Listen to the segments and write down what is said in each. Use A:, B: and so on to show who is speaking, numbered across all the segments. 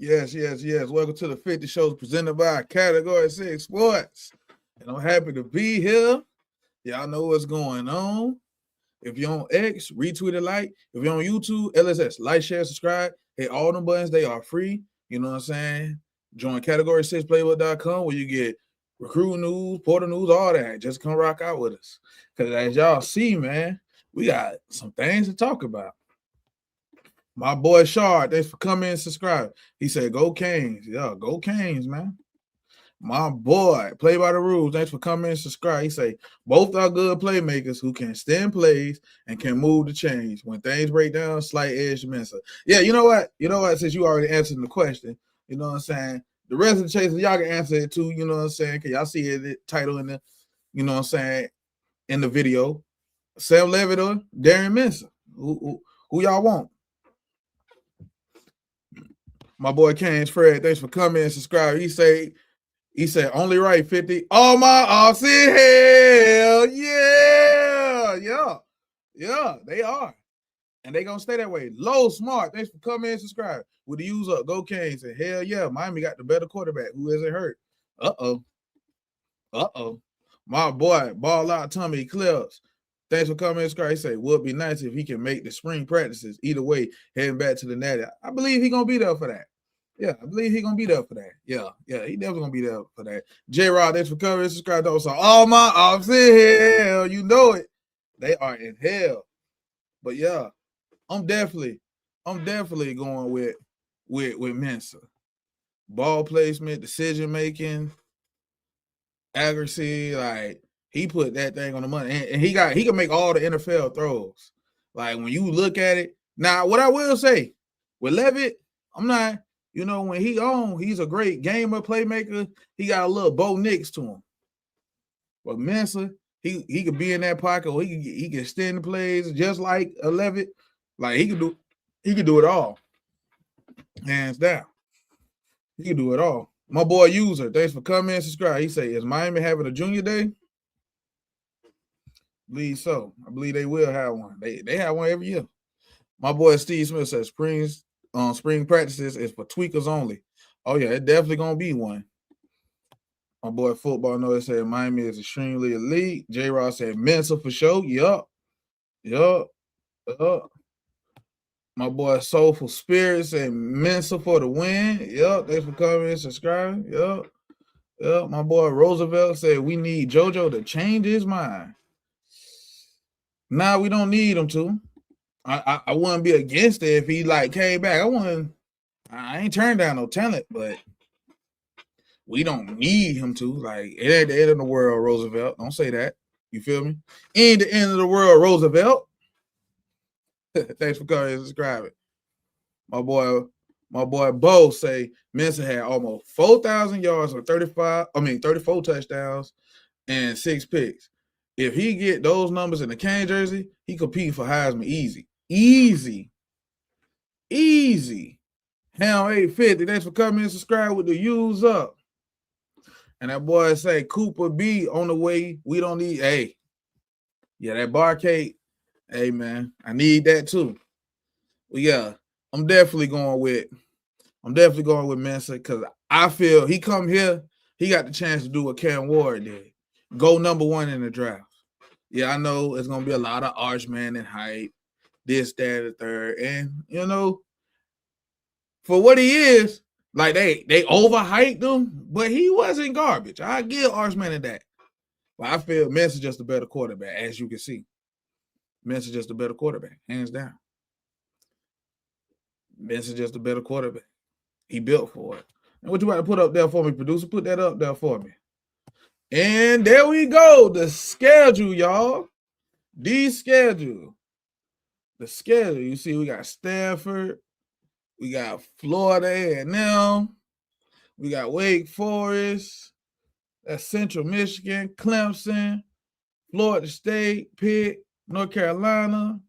A: Yes. Welcome to the 50 shows presented by Category 6 Sports. And I'm happy to be here. Y'all know what's going on. If you're on X, retweet it, like. If you're on YouTube, LSS, like, share, subscribe. Hit all them buttons. They are free. You know what I'm saying? Join category6playbook.com where you get recruiting news, portal news, all that. Just come rock out with us. Because as y'all see, man, we got some things to talk about. My boy Shard, thanks for coming and subscribe. He said, go Canes. Yeah, go Canes, man. My boy, play by the rules. Thanks for coming and subscribe. He say, both are good playmakers who can extend plays and can move the chains. When things break down, slight edge to Mensah. Yeah, you know what? Since you already answered the question, you know what I'm saying? The rest of the chasers, y'all can answer it too, you know what I'm saying? Because y'all see it title in the, you know what I'm saying, in the video. Sam Leavitt or Darian Mensah. Who y'all want? My boy Canes Fred, thanks for coming and subscribe. He said only right 50. Oh my off hell yeah, they are. And they gonna stay that way. Low Smart, thanks for coming and subscribe. With the use up, go Canes. And hell yeah, Miami got the better quarterback. Who isn't hurt? Uh-oh. My boy, ball out Tommy Clips. Thanks for coming and subscribe. He say, would be nice if he can make the spring practices. Either way, heading back to the Natty. I believe he's gonna be there for that. Yeah, I believe he's gonna be there for that. Yeah, he definitely gonna be there for that. J-Rod, thanks for coming and subscribe. So all my ops in hell, you know it. They are in hell. But yeah, I'm definitely going with Mensah. Ball placement, decision making, accuracy, like he put that thing on the money, and he can make all the NFL throws. Like when you look at it. Now, what I will say with Leavitt, I'm not. You know, when he's a great gamer, playmaker. He got a little Bo Nix to him. But Mensah, he could be in that pocket, or he can extend the plays just like a Leavitt. Like he could do it all. Hands down. He can do it all. My boy User, thanks for coming and subscribe. He say, is Miami having a junior day? I believe so. I believe they will have one. They have one every year. My boy Steve Smith says spring practices is for tweakers only. Oh yeah, it definitely gonna be one. My boy Football Noise said Miami is extremely elite. J-Rod said Mensah for sure. Yup. My boy Soulful Spirit said Mensah for the win. Yup. Thanks for coming and subscribing. Yup. My boy Roosevelt said we need JoJo to change his mind. Nah, we don't need him to. I wouldn't be against it if he like came back. I ain't turned down no talent, but we don't need him to. Like, it ain't the end of the world, Roosevelt. Don't say that. You feel me? Ain't the end of the world, Roosevelt. Thanks for coming and subscribing. My boy Bo say Mensah had almost 4,000 yards or 34 touchdowns and 6 picks. If he get those numbers in the Kane jersey, he compete for Heisman easy. Ham 850, thanks for coming and subscribe with the use up. And that boy say Cooper B on the way. We don't need. Hey, yeah, that bar cake. Hey man, I need that too. Well, yeah, I'm definitely going with Mensah because I feel he come here, he got the chance to do what Cam Ward did, go number 1 in the draft. Yeah, I know it's gonna be a lot of Archman and hype, this, that, and the third, and you know, for what he is. Like they overhyped him, but he wasn't garbage. I give Archman in that. But I feel Mensah just a better quarterback, as you can see. Mensah just a better quarterback, hands down. Mensah just a better quarterback. He built for it. And what you about to put up there for me, producer? Put that up there for me. And there we go. The schedule, y'all. The schedule. You see, we got Stanford. We got Florida A&M. We got Wake Forest. That's Central Michigan, Clemson, Florida State, Pitt, North Carolina,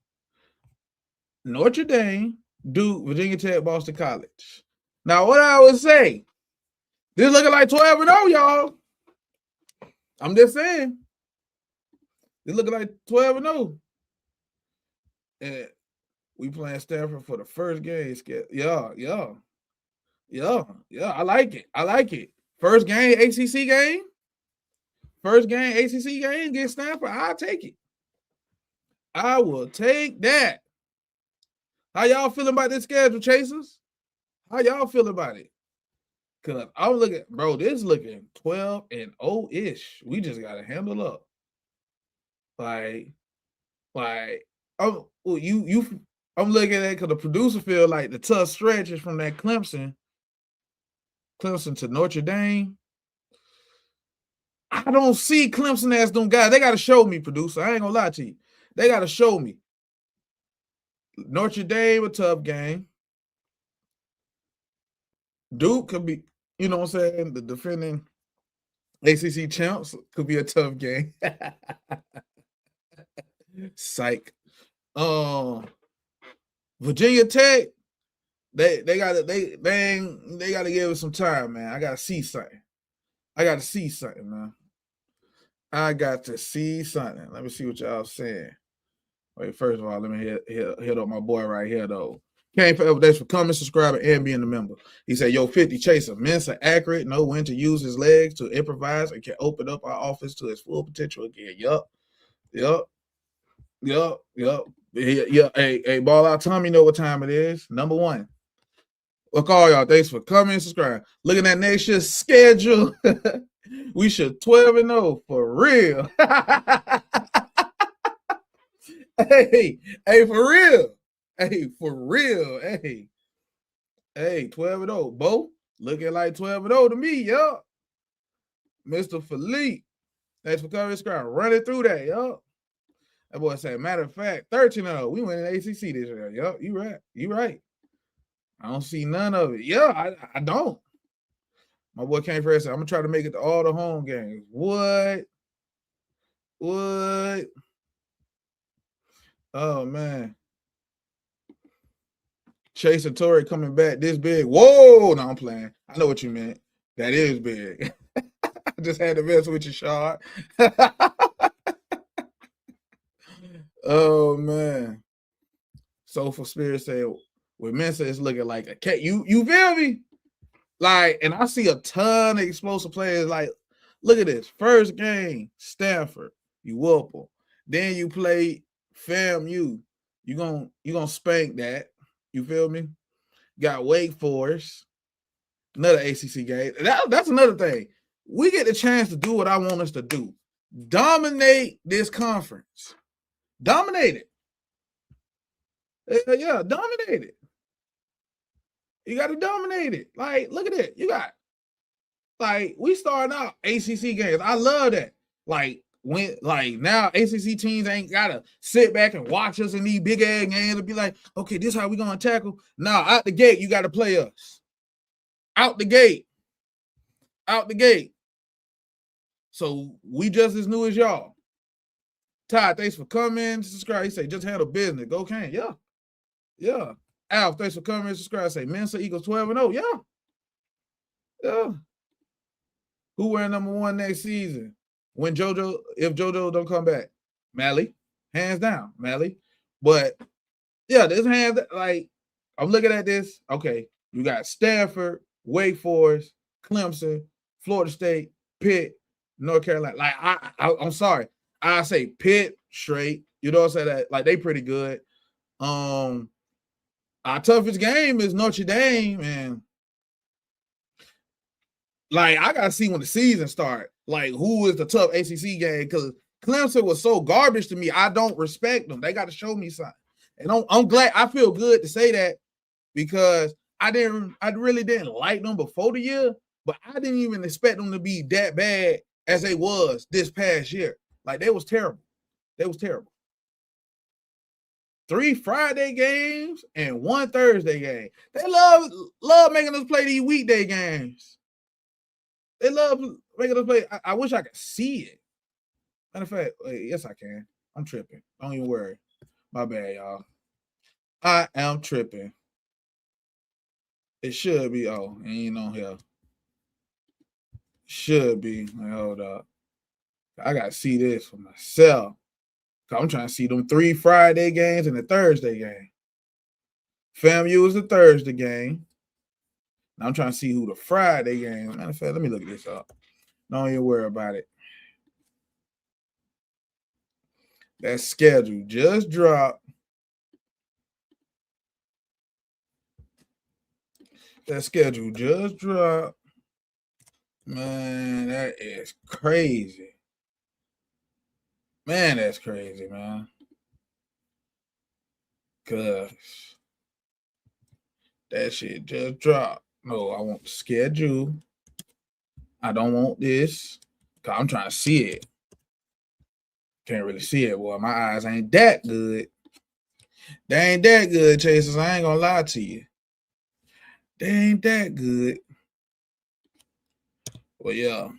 A: Notre Dame, Duke, Virginia Tech, Boston College. Now, what I would say, this looking like 12-0, y'all. I'm just saying. This looking like 12-0. And we playing Stanford for the first game. Yeah. Yeah, I like it. I like it. First game, ACC game. First game, ACC game, get Stanford. I'll take it. I will take that. How y'all feeling about this schedule, Chasers? How y'all feel about it? Cause I'm looking, bro. This looking 12-0-ish. We just gotta handle up. Like, I'm looking at it because the producer feel like the tough stretches from that Clemson to Notre Dame. I don't see Clemson as them guys. They got to show me, producer. I ain't gonna lie to you. They got to show me. Notre Dame, a tough game. Duke could be, you know what I'm saying? The defending ACC champs could be a tough game. Psych. Virginia Tech, they gotta give it some time, man. I gotta see something. Man. I got to see something. Let me see what y'all saying. Wait, first of all, let me hit up my boy right here, though. Can't forever. Thanks for coming, subscribing, and being a member. He said, yo, 50 Chaser, Mensah accurate, know when to use his legs to improvise and can open up our offense to its full potential again. Yup. Yeah. Hey, ball out. Tommy, know what time it is. Number one. Look, all y'all. Thanks for coming, subscribe. Looking at next year's schedule. We should 12-0 for real. Hey, for real. Hey, 12-0. Bo, looking like 12-0 to me, yo. Mr. Philippe, thanks for coming, subscribe. Running through that, yo. That boy said, matter of fact, 13-0. We went in ACC this year, yo. You right. I don't see none of it. Yeah, I don't. My boy came first. I'm gonna try to make it to all the home games. What? Oh man. Chase and Torrey coming back this big. Whoa, no, I'm playing. I know what you meant. That is big. I just had to mess with you, Shard. Oh man. Soulful Spirit said with Mensah, it's looking like a cat. You feel me? Like, and I see a ton of explosive players. Like, look at this. First game, Stanford, you whoop them. Then you play FAMU. You gonna spank that. You feel me? Got Wake Forest, another ACC game. That's another thing. We get the chance to do what I want us to do. Dominate this conference. Dominate it. Yeah, dominate it. You got to dominate it. Like, look at it. You got, like, we starting out ACC games. I love that. Like, now ACC teams ain't got to sit back and watch us in these big ass games and be like, okay, this is how we going to tackle. Now, out the gate, you got to play us. Out the gate. So, we just as new as y'all. Todd, thanks for coming. Subscribe. He say, just handle business. Go Kane. Yeah. Alf, thanks for coming. Subscribe. Say, Mensah equals 12-0. Yeah. Who wearing number one next season? If JoJo don't come back? Mally. Hands down, Mally. But, yeah, this hands, like, I'm looking at this. Okay, you got Stanford, Wake Forest, Clemson, Florida State, Pitt, North Carolina. Like, I'm sorry. I say Pitt straight. You know what I'm saying? That, like, they pretty good. Our toughest game is Notre Dame, and like I gotta see when the season start. Like, who is the tough ACC game? Because Clemson was so garbage to me. I don't respect them. They got to show me something, and I'm glad. I feel good to say that because I really didn't like them before the year, but I didn't even expect them to be that bad as they was this past year. Like, they was terrible. 3 Friday games and 1 Thursday game. They love making us play these weekday games. They love making us play. I wish I could see it. Matter of fact, yes, I can. I'm tripping. Don't even worry. My bad, y'all. I am tripping. It should be. Oh, ain't on here. Should be. Hold up. I got to see this for myself. I'm trying to see them 3 Friday games and a Thursday game. FAMU is the Thursday game. Now I'm trying to see who the Friday game. Matter of fact, let me look this up. Don't even worry about it. That schedule just dropped. That schedule just dropped. Man, that is crazy. Man, that's crazy, man. Cause that shit just dropped. No, I want the schedule. I don't want this. Cause I'm trying to see it. Can't really see it, boy. My eyes ain't that good. They ain't that good, Chasers. I ain't gonna lie to you. They ain't that good. Well, yeah.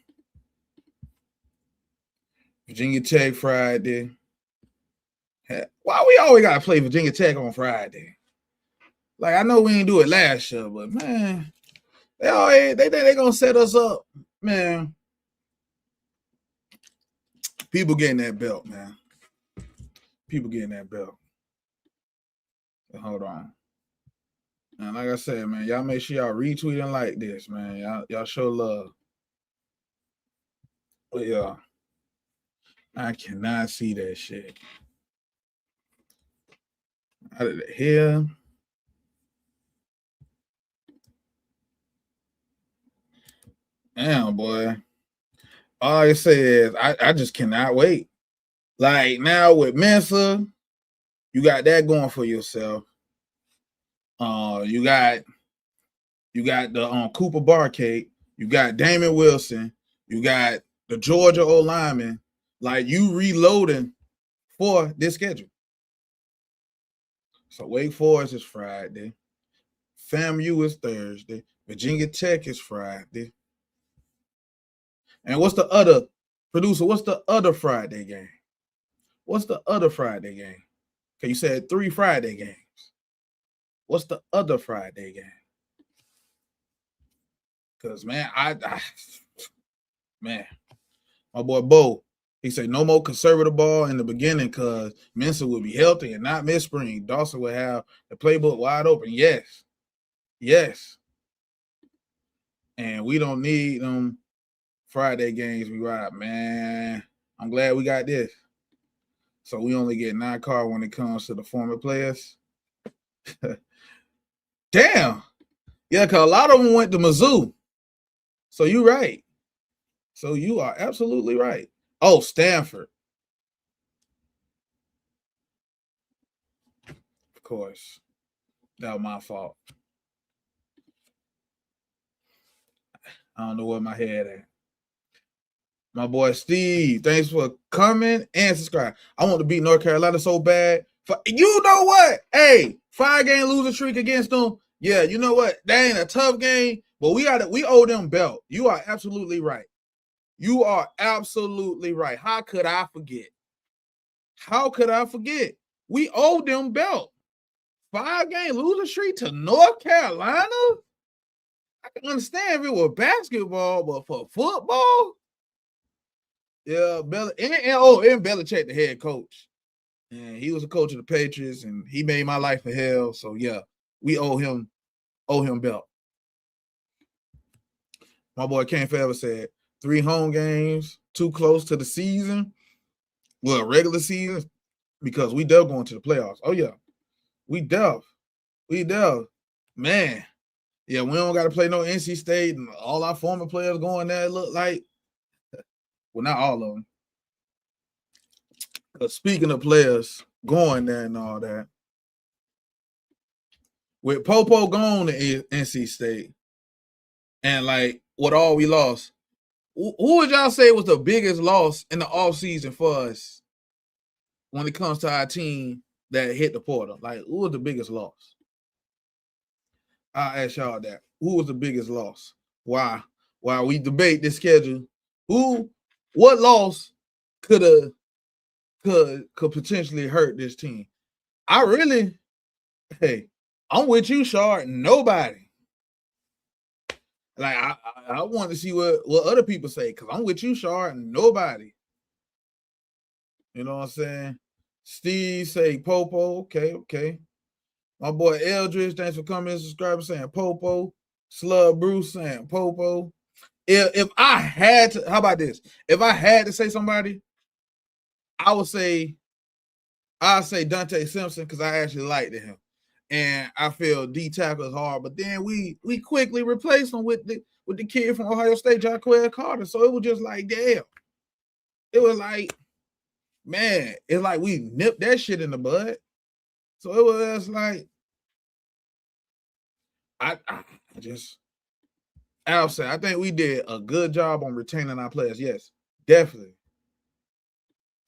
A: Virginia Tech Friday. Why we always gotta play Virginia Tech on Friday? Like, I know we ain't do it last year, but man, they think they gonna set us up, man. People getting that belt, man. People getting that belt. Hold on. And like I said, man, y'all make sure y'all retweet and like this, man. Y'all show love. But yeah, I cannot see that shit. Out of the hell. Damn, boy. All I say is I just cannot wait. Like now with Mensah, you got that going for yourself. You got the Cooper Barcade, you got Damon Wilson, you got the Georgia O lineman. Like you reloading for this schedule. So Wake Forest is Friday, FAMU is Thursday, Virginia Tech is Friday. And what's the other producer? What's the other Friday game? What's the other Friday game? Okay, you said 3 Friday games. What's the other Friday game? Because, man, man, my boy Bo, he said no more conservative ball in the beginning because Mensah would be healthy and not miss spring. Dawson would have the playbook wide open. Yes. Yes. And we don't need them Friday games we ride, man. I'm glad we got this. So we only get 9 cards when it comes to the former players. Damn. Yeah, because a lot of them went to Mizzou. So you're right. So you are absolutely right. Oh, Stanford. Of course. That was my fault. I don't know where my head at. My boy Steve, thanks for coming and subscribe. I want to beat North Carolina so bad. You know what? Hey, 5-game losing streak against them. Yeah, you know what? That ain't a tough game, but we owe them belt. You are absolutely right. You are absolutely right. How could I forget? How could I forget? We owe them belt. 5-game losing streak to North Carolina? I can understand if it was basketball, but for football? Yeah, and Belichick, the head coach. And he was a coach of the Patriots, and he made my life a hell. So yeah, we owe him belt. My boy Kane Forever said 3 home games, too close to the season. Well, regular season, because we def going to the playoffs. Oh yeah, we def. Man, yeah, we don't got to play no NC State, and all our former players going there. It look like, well, not all of them. Speaking of players going there and all that, with Popo gone to NC State, and like what all we lost, who would y'all say was the biggest loss in the offseason for us when it comes to our team that hit the portal? Like, who was the biggest loss? I'll ask y'all that. Who was the biggest loss? Why? While we debate this schedule, what loss could potentially hurt this team? I'm with you, Shard. Nobody. Like I want to see what other people say, because I'm with you, Shard. Nobody. You know what I'm saying? Steve say Popo. Okay. My boy Eldridge, thanks for coming and subscribing, saying Popo. Slug Bruce saying Popo. If I had to, how about this? If I had to say somebody, I'd say Dante Simpson because I actually liked him. And I feel D tackle is hard, but then we quickly replaced him with the kid from Ohio State, Jaquez Carter. So it was just like, damn. It was like, man, it's like we nipped that shit in the bud. So it was just like, I'll say, I think we did a good job on retaining our players. Yes, definitely.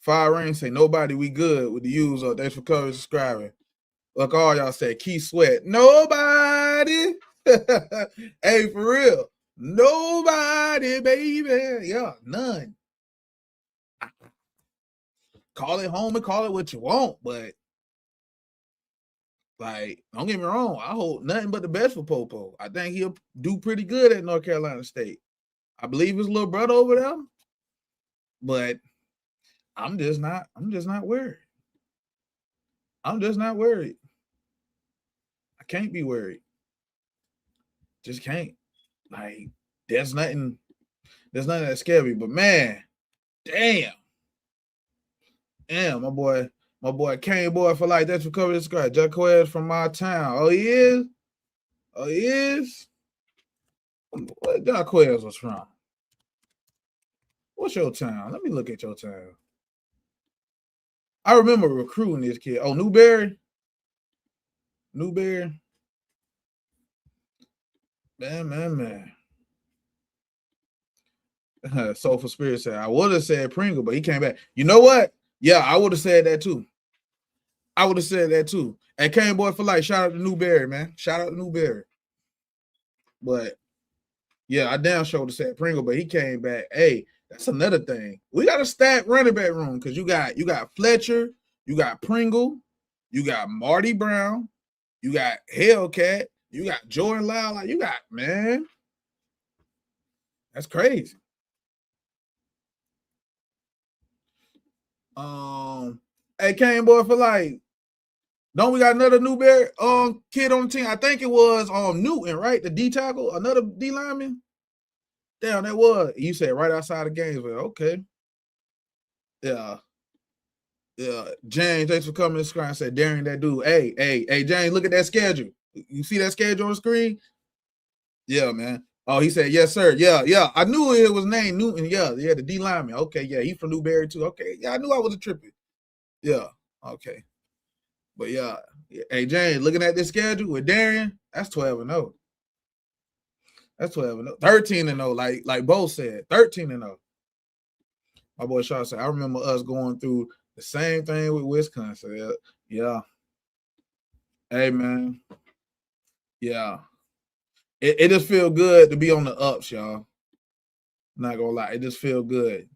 A: Fire Rain say, nobody, we good with the user. Thanks for covering, subscribing. Look, all y'all said, Key Sweat. Nobody. Hey, for real. Nobody, baby. Yeah, none. Call it home and call it what you want, but like, don't get me wrong. I hope nothing but the best for Popo. I think he'll do pretty good at North Carolina State. I believe his little brother over there, but I'm just not worried. I'm just not worried. I can't be worried. Just can't. Like, there's nothing that scares me. But man, damn, my boy Kane boy for like that's for cover this guy. Jaquez from my town. Oh, he is? Oh, he is? What Jaquez was from? What's your town? Let me look at your town. I remember recruiting this kid. Oh, Newberry. Man. Soulful Spirit said, I would have said Pringle, but he came back. You know what? Yeah, I would have said that too. And Kane Boy for life. Shout out to Newberry, man. Shout out to Newberry. But yeah, I damn sure would have said Pringle, but he came back. Hey, that's another thing. We got a stacked running back room because you got Fletcher, you got Pringle, you got Marty Brown, you got Hellcat, you got Jordan Lyle. Like, you got, man. That's crazy. Hey, Kane Boy for like, don't we got another Newberry kid on the team? I think it was Newton, right? The D tackle, another D lineman. Damn, that was. You said right outside of Gainesville. Okay. Yeah. James, thanks for coming to the screen. I said, Darian, that dude. Hey, James, look at that schedule. You see that schedule on the screen? Yeah, man. Oh, he said, yes, sir. Yeah. I knew it was named Newton. Yeah, the D lineman. Okay, yeah, he's from Newberry too. Okay, yeah, I knew I was a trippy. Yeah, okay. But yeah, hey, James, looking at this schedule with Darian, that's 12-0. That's 12-0. 13-0, like Bo said, 13-0. My boy Shaw said, I remember us going through the same thing with Wisconsin. Yeah. Hey, man. Yeah. It just feel good to be on the ups, y'all. Not gonna lie. It just feel good.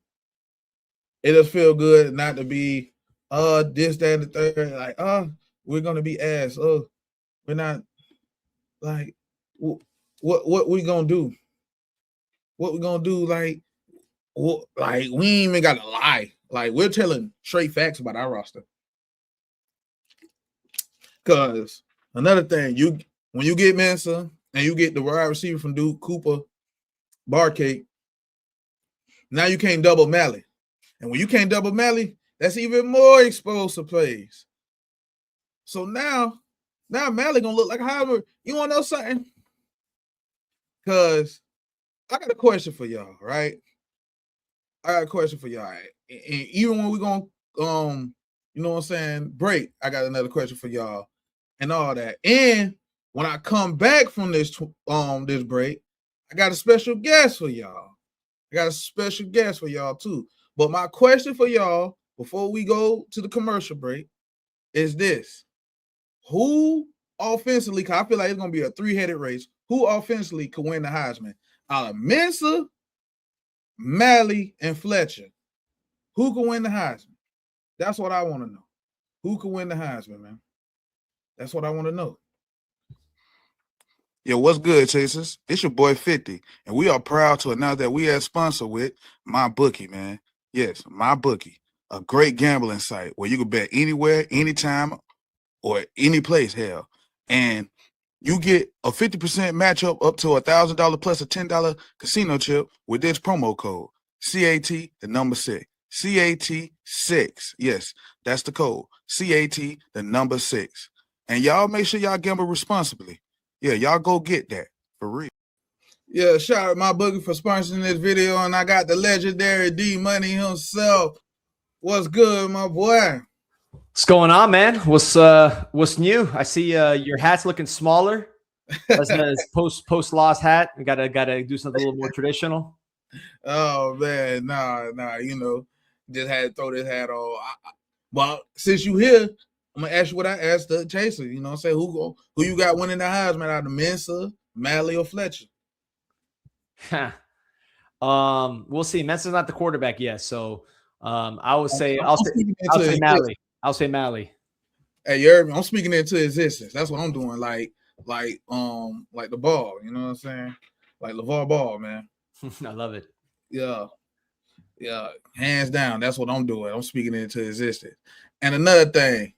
A: It just feel good not to be this, that, and the third. Like, we're gonna be ass. Oh, we're not like what we gonna do? What we gonna do? Like we ain't even gotta lie. Like, we're telling straight facts about our roster. Cause another thing, when you get Mensah and you get the wide receiver from Duke, Cooper, Barcake, now you can't double Malley. And when you can't double Malley, that's even more explosive plays. So now Malley gonna look like a Heisman. You wanna know something? Cause I got a question for y'all, right? And even when we're gonna you know what I'm saying, break, I got another question for y'all and all that. And when I come back from this break, I got a special guest for y'all. Too. But my question for y'all before we go to the commercial break is this. Who offensively, because I feel like it's going to be a three-headed race, who offensively could win the Heisman? Out of Mensah, Malley, and Fletcher. Who can win the Heisman? That's what I want to know. Who can win the Heisman, man? That's what I want to know. Yo, what's good, Chasers? It's your boy 50, and we are proud to announce that we are sponsored with MyBookie, man. Yes, MyBookie, a great gambling site where you can bet anywhere, anytime, or any place, hell. And you get a 50% matchup up to $1,000 plus a $10 casino chip with this promo code. CAT, the number 6. CAT6. Yes, that's the code. CAT, the number 6. And y'all make sure y'all gamble responsibly. Yeah, y'all go get that for real. Yeah, shout out my boogie for sponsoring this video. And I got the legendary D Money himself. What's good, my boy?
B: What's going on, man? What's new? I see your hat's looking smaller. That's his post loss hat. We gotta do something a little more traditional.
A: Oh man, nah, you know, just had to throw this hat on. Well, since you here, I'm gonna ask you what I asked the chaser. You know what I'm saying? Who you got winning the Heisman out of Mensah, Malley, or Fletcher?
B: We'll see. Mensah's not the quarterback yet, so I'll say Malley. I'll say Malley.
A: Hey, you heard me? I'm speaking into existence. That's what I'm doing. Like the ball. You know what I'm saying? Like LeVar Ball, man.
B: I love it.
A: Yeah, hands down. That's what I'm doing. I'm speaking into existence. And another thing,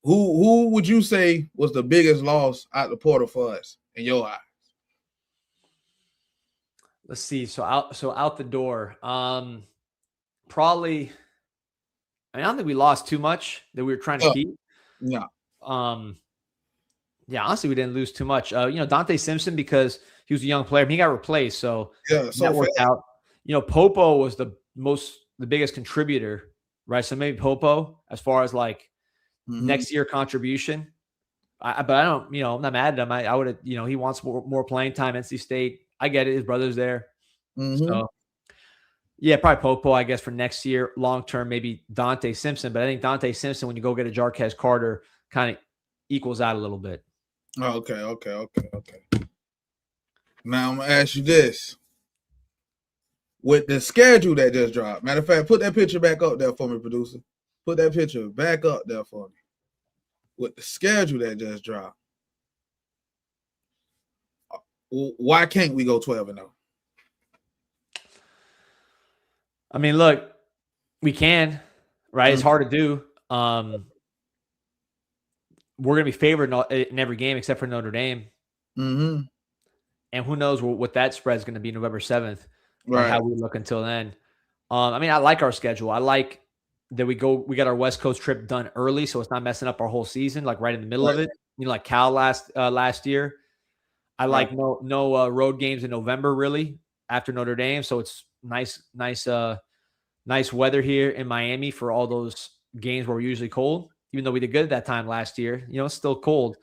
A: who would you say was the biggest loss out the portal for us in your eyes?
B: Let's see. So out the door. Probably. I don't think we lost too much that we were trying to keep.
A: Yeah.
B: Yeah, honestly, we didn't lose too much. Dante Simpson, because he was a young player, he got replaced, so that worked out. Popo was the biggest contributor, right? So maybe Popo, as far as like next year contribution. But I don't, I'm not mad at him. I would have, he wants more playing time. NC State, I get it. His brother's there, so yeah, probably Popo, I guess, for next year. Long term, maybe Dante Simpson. But I think Dante Simpson, when you go get a Jarquez Carter, kind of equals out a little bit.
A: Oh, okay. Now I'm gonna ask you this: with the schedule that just dropped. Matter of fact, put that picture back up there for me, producer. Put that picture back up there for me. With the schedule that just dropped, why can't we go 12-0?
B: I mean, look, we can, right? It's hard to do. We're going to be favored in every game except for Notre Dame.
A: And
B: who knows what that spread is going to be November 7th,
A: right?
B: How we look until then. I mean, I like our schedule. I like that we got our West Coast trip done early, so it's not messing up our whole season, like right in the middle of it. Like Cal last year. I like no road games in November, really, after Notre Dame. So it's nice weather here in Miami for all those games where we're usually cold, even though we did good at that time last year. It's still cold.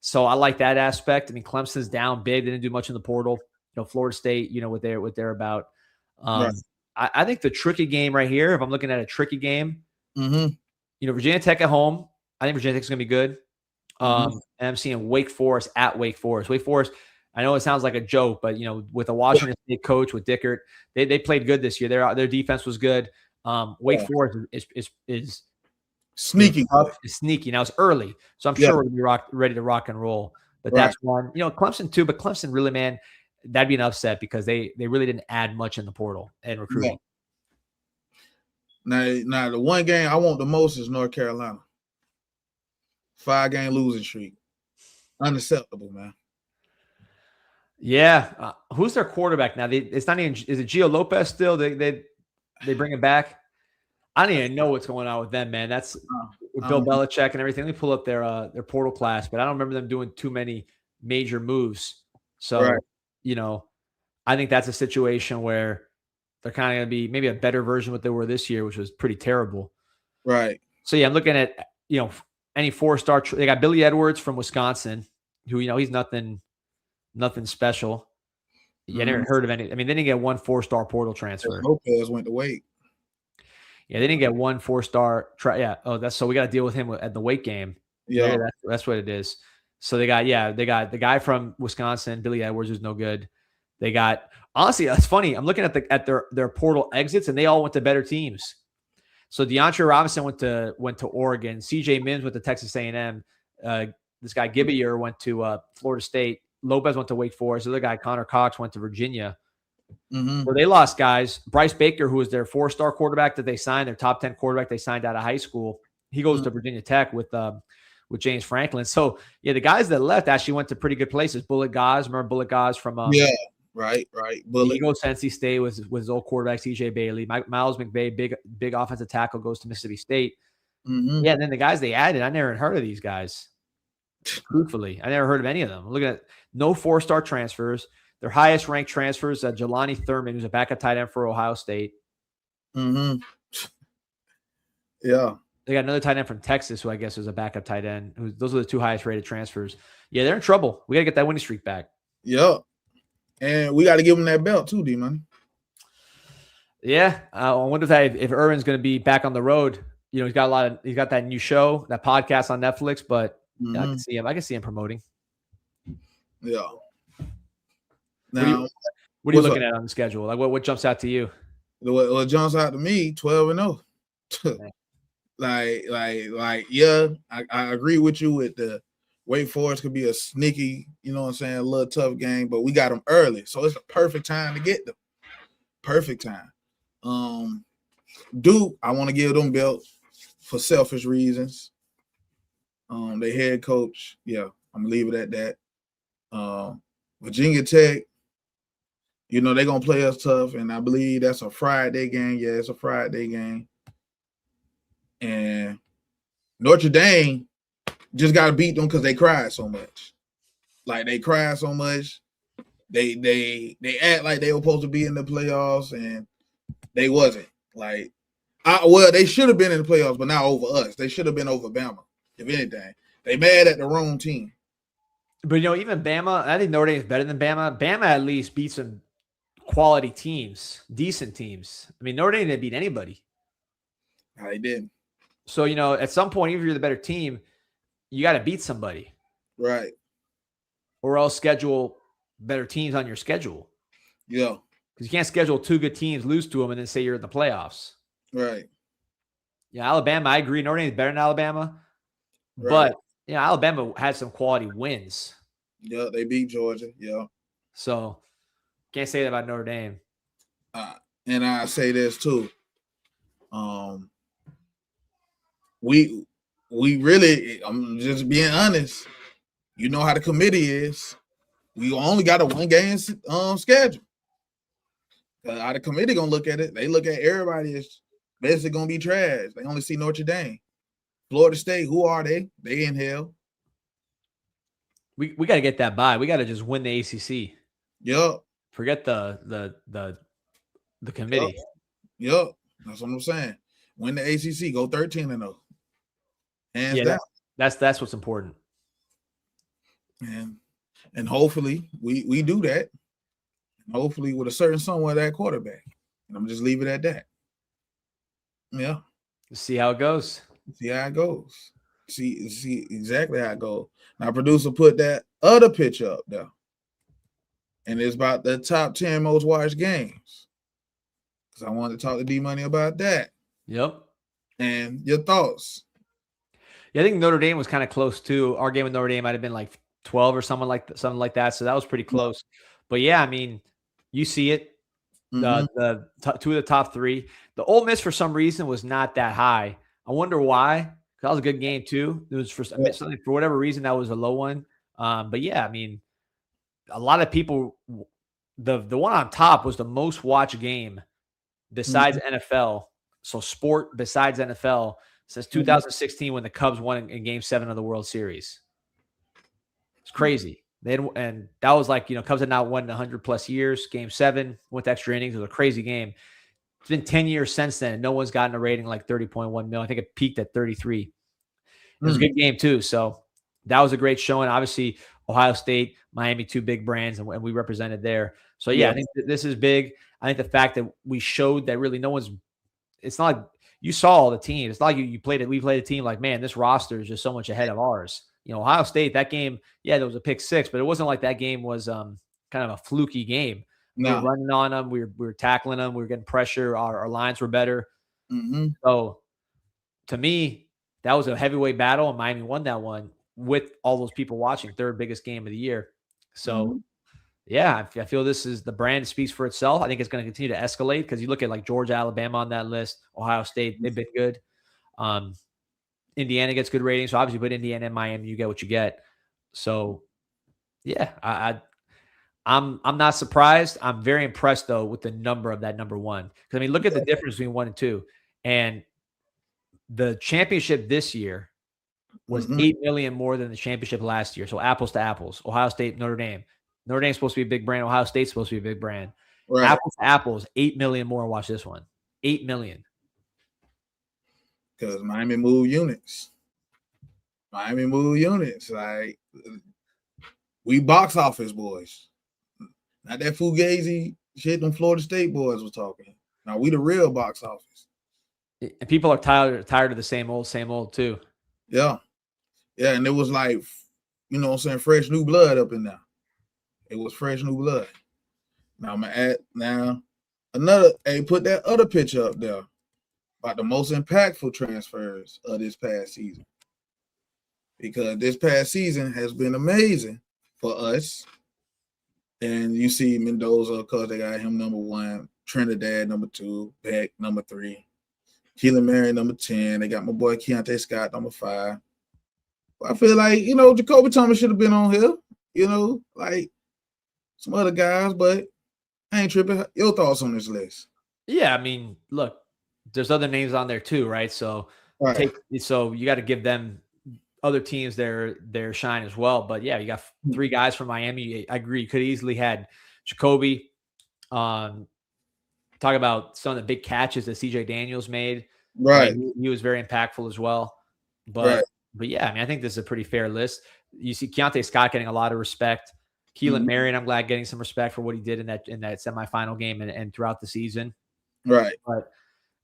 B: So I like that aspect. I mean, Clemson's down big. They didn't do much in the portal. Florida State, what they're about. I think the tricky game right here, if I'm looking at a tricky game, Virginia Tech at home, I think Virginia Tech's going to be good. And I'm seeing Wake Forest at Wake Forest. Wake Forest, I know it sounds like a joke, but with the Washington State coach, with Dickert, they played good this year. Their defense was good. Wake Forest is
A: sneaky.
B: It's sneaky. Now it's early, so I'm sure we're going to be ready to rock and roll. But that's one. Clemson too. But Clemson really, man, that'd be an upset because they really didn't add much in the portal and recruiting.
A: Now the one game I want the most is North Carolina. 5-game losing streak. Unacceptable, man.
B: Yeah. Who's their quarterback now? It's not even. Is it Gio Lopez still? They bring him back. I don't even know what's going on with them, man. That's with Bill Belichick and everything. Let me pull up their portal class, but I don't remember them doing too many major moves. So, I think that's a situation where they're kind of going to be maybe a better version of what they were this year, which was pretty terrible.
A: Right.
B: So yeah, I'm looking at any 4-star. They got Billy Edwards from Wisconsin, who he's nothing special. You never heard of any. I mean, they didn't get one 4-star portal transfer.
A: Lopez went to Wake.
B: Yeah, they didn't get one 4-star. So we got to deal with him at the Wake game.
A: Yeah,
B: that's what it is. So they got the guy from Wisconsin, Billy Edwards, who's no good. They got, honestly, that's funny. I'm looking at their portal exits, and they all went to better teams. So DeAndre Robinson went to Oregon. CJ Mims went to Texas A&M. This guy Gibbier went to Florida State. Lopez went to Wake Forest. The other guy, Connor Cox, went to Virginia. Where they lost guys. Bryce Baker, who was their 4-star quarterback that they signed, their top 10 quarterback they signed out of high school, he goes to Virginia Tech with with James Franklin. So yeah, the guys that left actually went to pretty good places. Bullet Gaz, remember Bullet Gaz from
A: right.
B: He goes to NC State with his old quarterback TJ Bailey. Miles McVay, big offensive tackle, goes to Mississippi State.
A: Mm-hmm.
B: Yeah, and then the guys they added, I never heard of these guys. Truthfully, I never heard of any of them. Look at no 4-star transfers. Their highest ranked transfers, Jelani Thurman, who's a backup tight end for Ohio State.
A: Mm-hmm. Yeah.
B: They got another tight end from Texas, who I guess is a backup tight end. Those are the 2 highest rated transfers. Yeah, they're in trouble. We got to get that winning streak back.
A: Yep. And we got to give them that belt too, D-Money.
B: Yeah. I wonder if Irvin's going to be back on the road. You know, he's got that new show, that podcast on Netflix, but I can see him promoting.
A: Yeah.
B: Now, what are you looking at on the schedule? Like what jumps out to you?
A: What jumps out to me, 12-0. like, yeah, I agree with you with the Wake Forest could be a sneaky, you know what I'm saying, a little tough game, but we got them early. So it's a perfect time to get them. Perfect time. Duke, I want to give them belts for selfish reasons. They head coach, yeah, I'm gonna leave it at that. Virginia Tech, you know, they're gonna play us tough, and I believe that's a Friday game. Yeah, it's a Friday game. And Notre Dame just got to beat them because they cried so much. Like, they cried so much. They act like they were supposed to be in the playoffs, and they wasn't. Like, they should have been in the playoffs, but not over us. They should have been over Bama, if anything. They mad at the wrong team.
B: But, you know, even Bama, I think Notre Dame is better than Bama. Bama at least beat some quality teams, decent teams. I mean, Notre Dame didn't beat anybody.
A: No, they didn't.
B: So, you know, at some point, even if you're the better team, you got to beat somebody.
A: Right.
B: Or else schedule better teams on your schedule.
A: Yeah.
B: Because you can't schedule 2 good teams, lose to them, and then say you're in the playoffs.
A: Right.
B: Yeah, Alabama, I agree. Notre Dame is better than Alabama. Right. But, you know, Alabama had some quality wins.
A: Yeah, they beat Georgia. Yeah.
B: So, can't say that about Notre Dame.
A: And I say this, too. We really, I'm just being honest. You know how the committee is. We only got a 1-game schedule. How the committee gonna look at it? They look at everybody as basically gonna be trash. They only see Notre Dame, Florida State. Who are they? They in hell.
B: We got to get that bye. We got to just win the ACC.
A: Yup.
B: Forget the committee.
A: Yup. That's what I'm saying. Win the ACC. Go 13-0. Hands down.
B: That's what's important.
A: And hopefully we do that. And hopefully with a certain someone at quarterback. And I'm just leave it at that. Yeah.
B: See how it goes.
A: See how it goes. See exactly how it goes. Now, producer put that other picture up there. And it's about the top 10 most watched games. Because I wanted to talk to D-Money about that.
B: Yep.
A: And your thoughts.
B: Yeah, I think Notre Dame was kind of close too. Our game with Notre Dame might have been like 12 or something like that. So that was pretty close. But yeah, I mean, you see it. The 2 of the top 3. The Ole Miss for some reason was not that high. I wonder why. That was a good game too. It was for whatever reason that was a low one. But yeah, I mean, a lot of people. The one on top was the most watched game besides NFL. So sport besides NFL since 2016 when the Cubs won in Game 7 of the World Series. It's crazy. And that was like, you know, Cubs had not won in 100+ years. Game 7 went to extra innings. It was a crazy game. It's been 10 years since then, and no one's gotten a rating like 30.1 mil. I think it peaked at 33. It was a good game too. So that was a great showing. Obviously, Ohio State, Miami, 2 big brands, and we represented there. So yeah, I think this is big. I think the fact that we showed that really no one's. It's not like you saw all the teams. It's not like we played a team like, man, this roster is just so much ahead of ours. You know, Ohio State, that game, yeah, there was a pick 6, but it wasn't like that game was kind of a fluky game. No. We were running on them. We were tackling them. We were getting pressure. Our lines were better. So to me, that was a heavyweight battle, and Miami won that one with all those people watching. 3rd biggest game of the year. So, yeah, I feel this is the brand speaks for itself. I think it's going to continue to escalate because you look at like Georgia, Alabama on that list, Ohio State, they've been good. Indiana gets good ratings. So obviously, put Indiana and Miami, you get what you get. So yeah, I'm not surprised. I'm very impressed though with the number of that number one. Because I mean, look at the difference between 1 and 2, and the championship this year was 8 million more than the championship last year. So apples to apples. Ohio State, Notre Dame. Notre Dame's supposed to be a big brand. Ohio State's supposed to be a big brand.
A: Right.
B: Apples to apples, 8 million more. Watch this one. 8 million.
A: Because Miami moved units. Like, we box office boys. Not that fugazi shit them Florida State boys was talking. Now we the real box office.
B: And people are tired of the same old too.
A: Yeah. Yeah, and it was like, you know what I'm saying, fresh new blood up in there. It was fresh new blood. Now I'm gonna add put that other picture up there about the most impactful transfers of this past season. Because this past season has been amazing for us. And you see Mendoza, because they got him number 1, Trinidad number 2, Beck number 3, Keelan Murray number 10. They got my boy Keontae Scott number 5. But I feel like, you know, Jacoby Thomas should have been on here, you know, like some other guys, but I ain't tripping. Your thoughts on this list?
B: Yeah, I mean, look, there's other names on there too, right? So so you got to give them other teams their shine as well. But yeah, you got 3 guys from Miami. I agree. You could easily had Jacoby. Talk about some of the big catches that CJ Daniels made.
A: Right.
B: He was very impactful as well. But yeah, I mean, I think this is a pretty fair list. You see Keontae Scott getting a lot of respect. Keelan Marion, I'm glad, getting some respect for what he did in that semifinal game and throughout the season.
A: Right.
B: But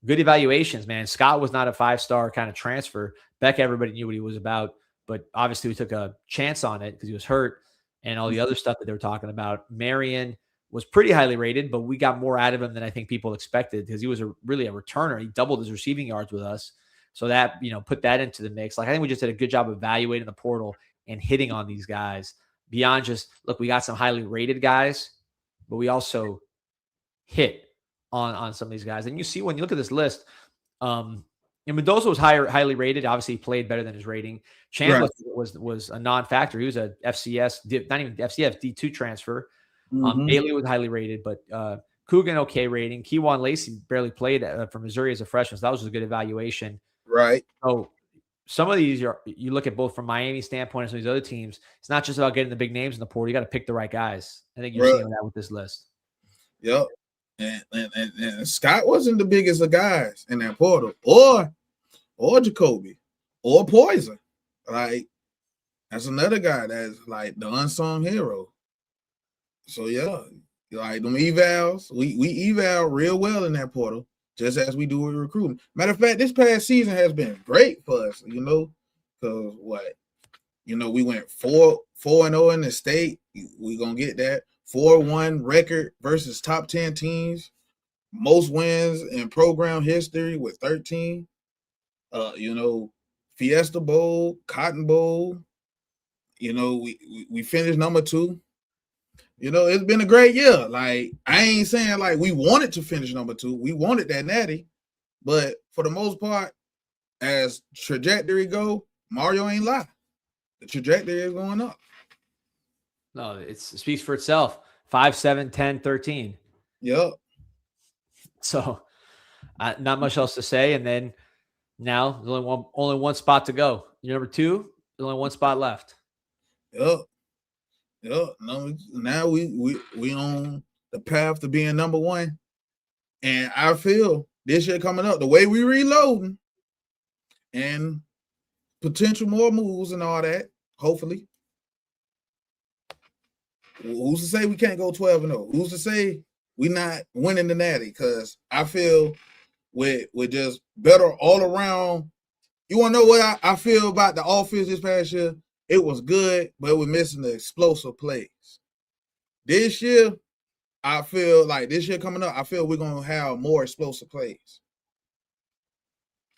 B: good evaluations, man. Scott was not a 5-star kind of transfer. Beck, everybody knew what he was about, but obviously we took a chance on it because he was hurt and all the other stuff that they were talking about. Marion was pretty highly rated, but we got more out of him than I think people expected because he was really a returner. He doubled his receiving yards with us. So that, you know, put that into the mix. Like, I think we just did a good job evaluating the portal and hitting on these guys beyond just, look, we got some highly rated guys, but we also hit on some of these guys. And you see, when you look at this list, and Mendoza was highly rated. Obviously, he played better than his rating. Chandler was a non-factor. He was a FCS, not even FCS, D2 transfer. Bailey was highly rated, but Coogan, okay rating. Keywan Lacey barely played for Missouri as a freshman, so that was a good evaluation.
A: Right.
B: So some of these, you look at both from Miami standpoint and some of these other teams, it's not just about getting the big names in the portal. You got to pick the right guys. I think you're seeing that with this list.
A: Yep. And Scott wasn't the biggest of guys in that portal, or Jacoby, or Poison. Like, that's another guy that's like the unsung hero. So yeah, like them evals, we eval real well in that portal, just as we do with recruiting. Matter of fact, this past season has been great for us, you know, because we went 4-0 in the state. We gonna get that 4-1 record versus top 10 teams, most wins in program history with 13. Fiesta Bowl, Cotton Bowl. You know, we finished number 2. You know, it's been a great year. Like, I ain't saying like we wanted to finish number 2. We wanted that natty, but for the most part, as trajectory go, Mario ain't lie. The trajectory is going up.
B: No, it speaks for itself. 5, 7, 10, 13.
A: Yep.
B: So, not much else to say. And then now there's only one spot to go. You're number 2. There's only one spot left.
A: Yep. Now we on the path to being number 1, and I feel this year coming up, the way we reloading and potential more moves and all that. Hopefully, who's to say we can't go 12-0? Who's to say we not winning the natty? Because I feel we're just better all around. You want to know what I feel about the offense this past year? It was good, but we're missing the explosive plays. This year, I feel like this year coming up, I feel we're going to have more explosive plays.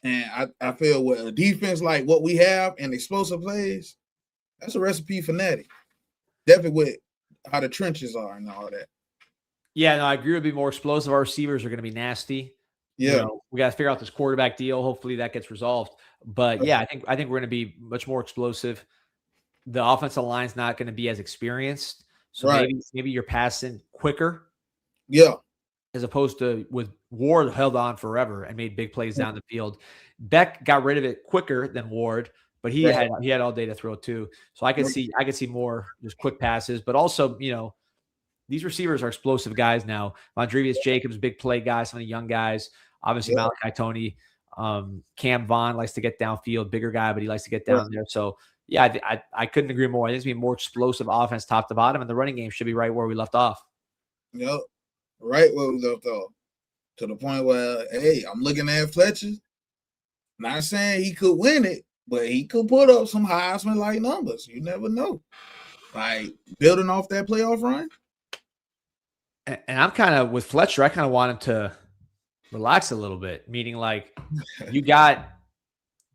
A: And I feel with a defense like what we have and explosive plays, that's a recipe for natty. Definitely with how the trenches are and all that.
B: Yeah, no, I agree. It'll be more explosive. Our receivers are going to be nasty.
A: Yeah.
B: We got to figure out this quarterback deal. Hopefully that gets resolved. But yeah, I think we're going to be much more explosive. The offensive line's not going to be as experienced, so
A: Right.
B: maybe you're passing quicker.
A: Yeah.
B: As opposed to with Ward held on forever and made big plays down the field. Beck got rid of it quicker than Ward, but he had all day to throw too. So I could see more just quick passes, but also, these receivers are explosive guys now. Mondrevious Jacobs, big play guys, some of the young guys. Obviously, Malachi Tony, Cam Vaughn likes to get downfield, bigger guy, but he likes to get down there. So yeah, I couldn't agree more. I think it's going to be more explosive offense top to bottom, and the running game should be right where we left off.
A: Yep. Right where we left off. To the point where, hey, I'm looking at Fletcher. Not saying he could win it, but he could put up some Heisman-like numbers. You never know. Like, building off that playoff run.
B: And I'm kind of, with Fletcher, I kind of want him to relax a little bit, meaning like you got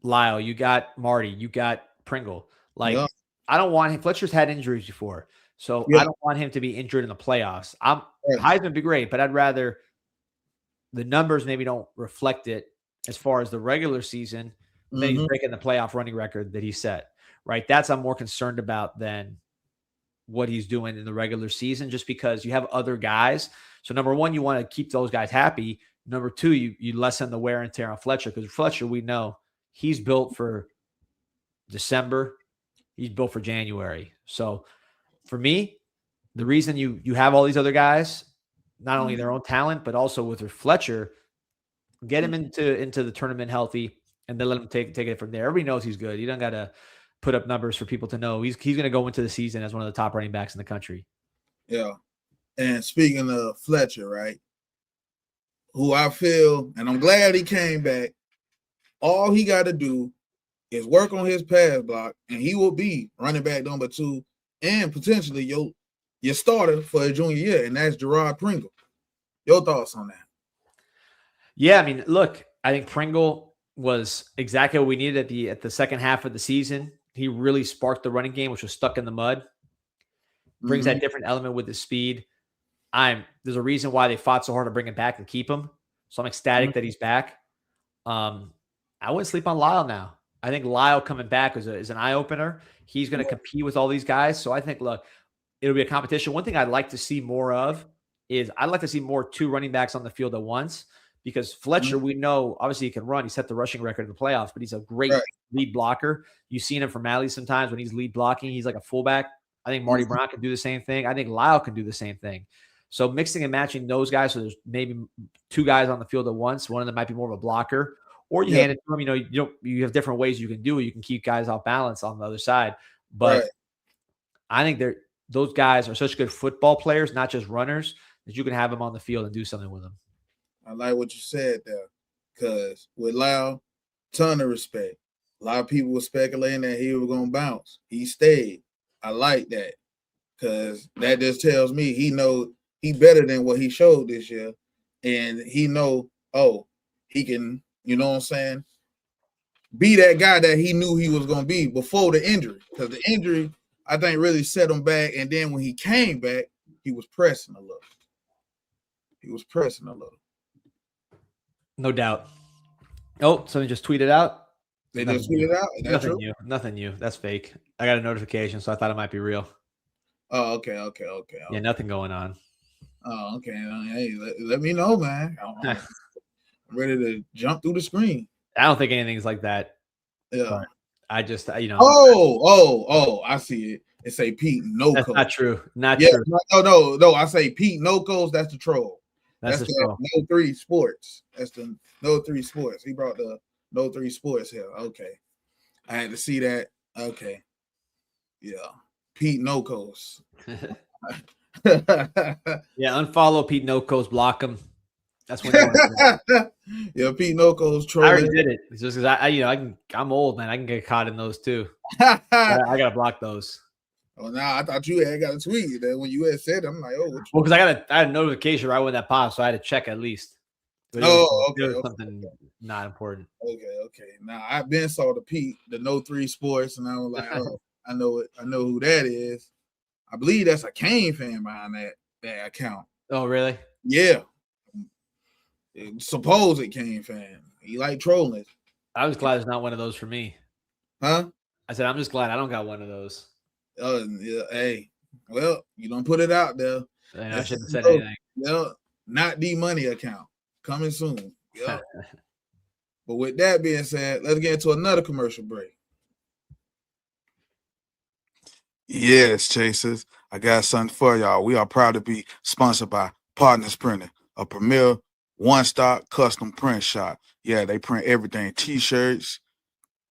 B: Lyle, you got Marty, you got Pringle. Like, I don't want him. Fletcher's had injuries before, so I don't want him to be injured in the playoffs. Heisman would be great, but I'd rather the numbers maybe don't reflect it as far as the regular season. Then he's breaking the playoff running record that he set, right? That's I'm more concerned about than what he's doing in the regular season, just because you have other guys. So number one, you want to keep those guys happy. Number two, you lessen the wear and tear on Fletcher, because Fletcher, we know he's built for December. He's built for January. So for me, the reason you have all these other guys, not only their own talent, but also with Fletcher, get him into the tournament healthy, and then let him take it from there. Everybody knows he's good. You don't got to put up numbers for people to know. He's going to go into the season as one of the top running backs in the country.
A: Yeah. And speaking of Fletcher, right, who I feel, and I'm glad he came back, all he got to do is work on his pass block, and he will be running back number 2 and potentially your starter for a junior year, and that's Gerard Pringle. Your thoughts on that?
B: Yeah, I mean, look, I think Pringle was exactly what we needed at the second half of the season. He really sparked the running game, which was stuck in the mud. Brings that different element with his speed. There's a reason why they fought so hard to bring him back and keep him. So I'm ecstatic that he's back. I wouldn't sleep on Lyle now. I think Lyle coming back is an eye-opener. He's going to compete with all these guys. So I think, look, it'll be a competition. One thing I'd like to see more of is I'd like to see more 2 running backs on the field at once, because Fletcher, we know, obviously he can run. He set the rushing record in the playoffs, but he's a great lead blocker. You've seen him from Malley sometimes when he's lead blocking. He's like a fullback. I think Marty Brown can do the same thing. I think Lyle can do the same thing. So mixing and matching those guys, so there's maybe 2 guys on the field at once. One of them might be more of a blocker, or you hand it to them. You have different ways you can do it. You can keep guys off balance on the other side. But I think those guys are such good football players, not just runners, that you can have them on the field and do something with them.
A: I like what you said there, because with Lyle, ton of respect. A lot of people were speculating that he was going to bounce. He stayed. I like that, because that just tells me he knows he better than what he showed this year, and he know, he can, you know what I'm saying, be that guy that he knew he was going to be before the injury, because the injury, I think, really set him back, and then when he came back, he was pressing a little.
B: No doubt. Oh, something just tweeted out.
A: They just tweeted out?
B: Nothing new. Nothing new. That's fake. I got a notification, so I thought it might be real.
A: Oh, okay.
B: Yeah, nothing going on.
A: Oh, okay. Hey, let me know, man. I'm ready to jump through the screen.
B: I don't think anything's like that.
A: Yeah.
B: I just,
A: Oh, I see it. It say Pete No
B: That's
A: Codes.
B: not true. Not true.
A: No. I say Pete No Codes. That's the troll. That's the
B: troll.
A: No 3 Sports. That's the No 3 Sports. He brought the No 3 Sports here. Okay. I had to see that. Okay. Yeah. Pete No Codes.
B: Yeah, unfollow Pete No Codes, block him. That's what.
A: Yeah, Pete No Codes trolling.
B: I already did it. It's just because I'm old, man. I can get caught in those too. I gotta block those.
A: Oh, now I thought you had got a tweet that when you had said it, I'm like,
B: well, because I had a notification right when that popped, so I had to check at least.
A: Okay.
B: Something not important.
A: Okay. Now I've been saw the No 3 Sports, and I was like, I know who that is. I believe that's a Kane fan behind that account.
B: Oh, really?
A: Yeah. Supposed Kane fan. He like trolling.
B: I was glad there's not one of those for me.
A: Huh?
B: I said, I'm just glad I don't got one of those.
A: Yeah, hey, well, you don't put it out there.
B: And I shouldn't have said
A: No,
B: anything.
A: yeah, not the money account coming soon. Yeah. But with that being said, let's get into another commercial break. Yes, Chasers, I got something for y'all. We are proud to be sponsored by Partners Printing, a premier one-stop custom print shop. Yeah, they print everything, T-shirts,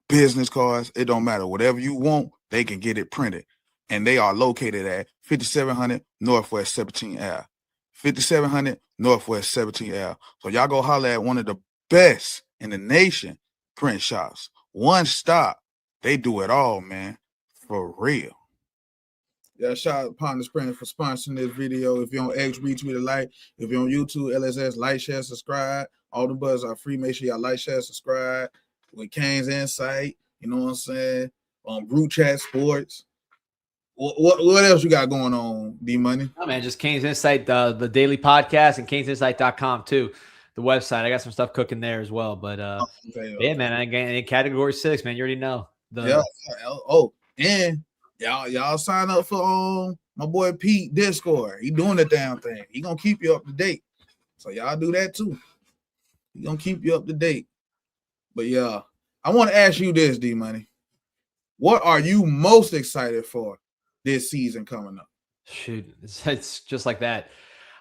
A: business cards. It don't matter. Whatever you want, they can get it printed. And they are located at 5700 Northwest 17th Ave. 5700 Northwest 17th Ave. So y'all go holler at one of the best in the nation print shops. One stop. They do it all, man. For real. Yeah, shout out Partners Printing for sponsoring this video. If you're on X, retweet a like. If you're on YouTube, LSS, like, share, subscribe. All the buttons are free. Make sure y'all like, share, subscribe. With Kane's Insight, you know what I'm saying? Group chat sports. What else you got going on, D Money?
B: Oh man, just Kane's Insight, the daily podcast, and Cane'sInsight.com too. The website. I got some stuff cooking there as well. But yeah, man, I in category 6, man. You already know.
A: And y'all sign up for my boy Pete Discord. He doing the damn thing. He gonna keep you up to date. So y'all do that too. He gonna keep you up to date. But yeah, I want to ask you this, D Money. What are you most excited for this season coming up?
B: Shoot, it's just like that.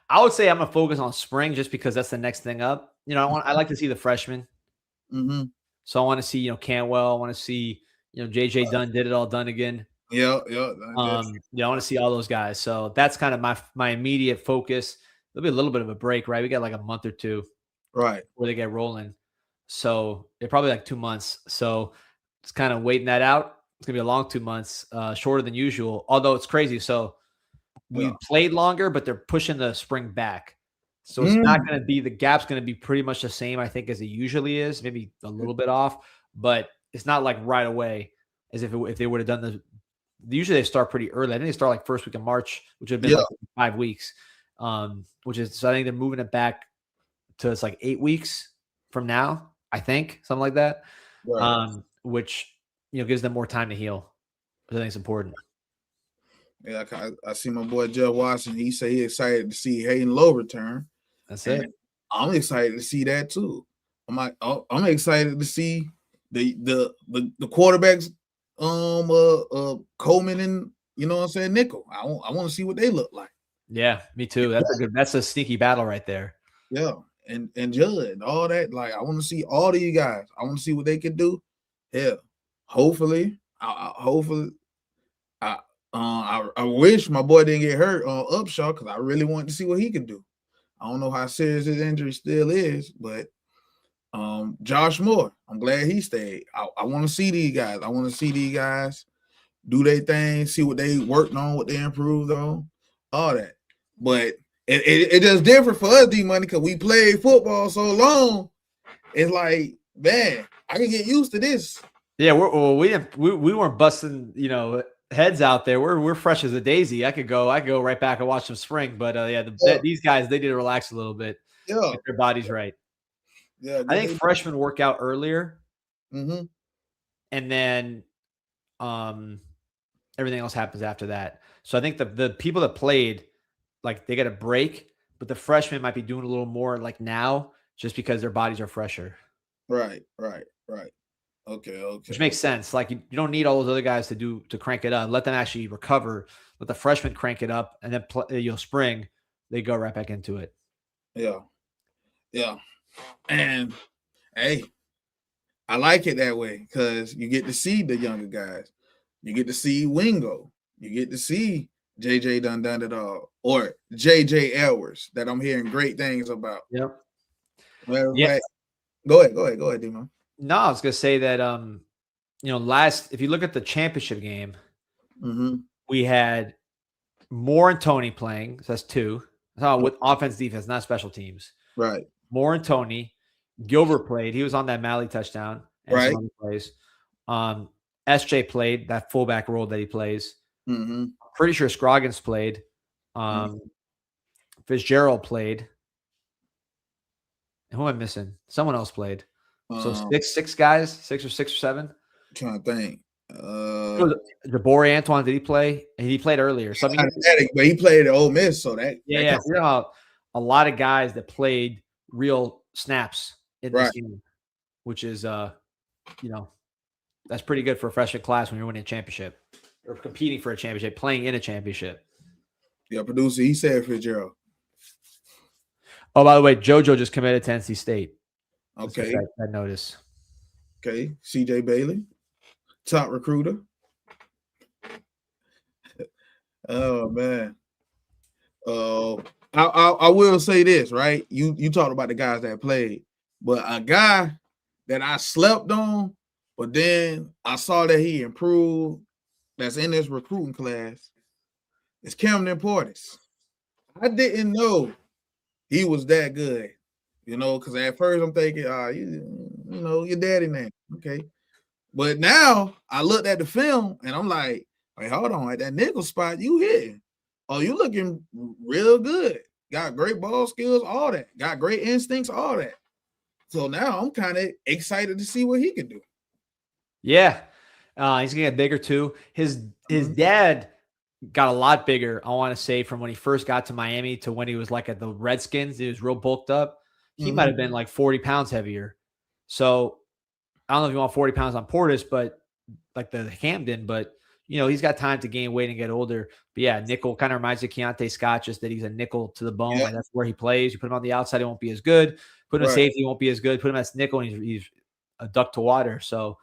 B: I would say I'm gonna focus on spring just because that's the next thing up. You know, I like to see the freshmen.
A: Mm-hmm.
B: So I want to see, Cantwell. I want to see, JJ Dunn did it all done again.
A: Yeah.
B: I want to see all those guys. So that's kind of my immediate focus. There'll be a little bit of a break, right? We got like a month or two,
A: right,
B: where they get rolling. So they're probably like 2 months. So it's kind of waiting that out. It's gonna be a long 2 months, shorter than usual. Although it's crazy. So we played longer, but they're pushing the spring back. So it's not going to be, the gap's going to be pretty much the same, I think, as it usually is, maybe a little bit off, but it's not like right away as if they would have done usually they start pretty early. I think they start like first week of March, which would have been like 5 weeks, so I think they're moving it back to it's like 8 weeks from now, I think, something like that, which, gives them more time to heal. I think it's important.
A: Yeah, I see my boy Jeff Watson. He say he's excited to see Hayden Lowe return.
B: That's it.
A: I'm excited to see that too. I'm excited to see the quarterbacks, Coleman and Nickel. I want to see what they look like.
B: Yeah, me too. That's a sneaky battle right there.
A: Yeah, and Judd, all that. Like, I want to see all these guys. I want to see what they can do. Yeah, hopefully, I wish my boy didn't get hurt on Upshaw because I really wanted to see what he could do. I don't know how serious his injury still is, but Josh Moore, I'm glad he stayed. I want to see these guys. I want to see these guys do their thing, see what they worked on, what they improved on, all that. But it just different for us, D-Money, because we played football so long. It's like, man, I can get used to this.
B: Yeah, we weren't busting, heads out there. We're fresh as a daisy. I could go right back and watch some spring, but these guys, they need to relax a little bit.
A: Yeah,
B: get their bodies right.
A: Yeah,
B: I think freshmen work out earlier,
A: and
B: then everything else happens after that. So I think the people that played, like, they get a break, but the freshmen might be doing a little more like now, just because their bodies are fresher.
A: Right. Okay.
B: Which makes sense. Like, you don't need all those other guys to crank it up. Let them actually recover. Let the freshmen crank it up, and then spring, they go right back into it.
A: Yeah. And hey, I like it that way because you get to see the younger guys. You get to see Wingo. You get to see JJ done it all, or JJ Edwards, that I'm hearing great things about.
B: Yep.
A: Well, yeah. Go ahead, D-Man.
B: No, I was gonna say that if you look at the championship game, we had Moore and Tony playing. So that's 2. With offense, defense, not special teams.
A: Right.
B: Moore and Tony. Gilbert played. He was on that Malley touchdown.
A: Right.
B: Plays. SJ played that fullback role that he plays. Pretty sure Scroggins played. Fitzgerald played. And who am I missing? Someone else played. So six guys, six or seven.
A: Trying to think.
B: Jabari Antoine, did he play? He played earlier. So I mean,
A: but he played at Ole Miss, so that
B: yeah. So, you know, a lot of guys that played real snaps in this game, which is you know, that's pretty good for a freshman class when you're winning a championship or competing for a championship, playing in a championship.
A: Yeah, producer, he said Fitzgerald.
B: Oh, by the way, JoJo just committed to NC State.
A: Okay.
B: That notice.
A: Okay. CJ Bailey, top recruiter. Oh man. I will say this, right? You talked about the guys that played, but a guy that I slept on, but then I saw that he improved, that's in this recruiting class, is Camden Portis. I didn't know he was that good, you know, because at first I'm thinking, you know, your daddy name, okay. But now I looked at the film and I'm like, hey, hold on, at that nickel spot, you hitting. Oh, you looking real good. Got great ball skills, all that. Got great instincts, all that. So now I'm kind of excited to see what he can do.
B: Yeah. He's gonna get bigger too. His dad got a lot bigger, I want to say, from when he first got to Miami to when he was like at the Redskins. He was real bulked up. He might have been like 40 pounds heavier. So I don't know if you want 40 pounds on Portis, but like the Camden, but you know, he's got time to gain weight and get older. But yeah, nickel kind of reminds you of Keontae Scott, just that he's a nickel to the bone. Like that's where he plays. You put him on the outside, he won't be as good. Put him at safety, he won't be as good. Put him as nickel, and he's a duck to water. So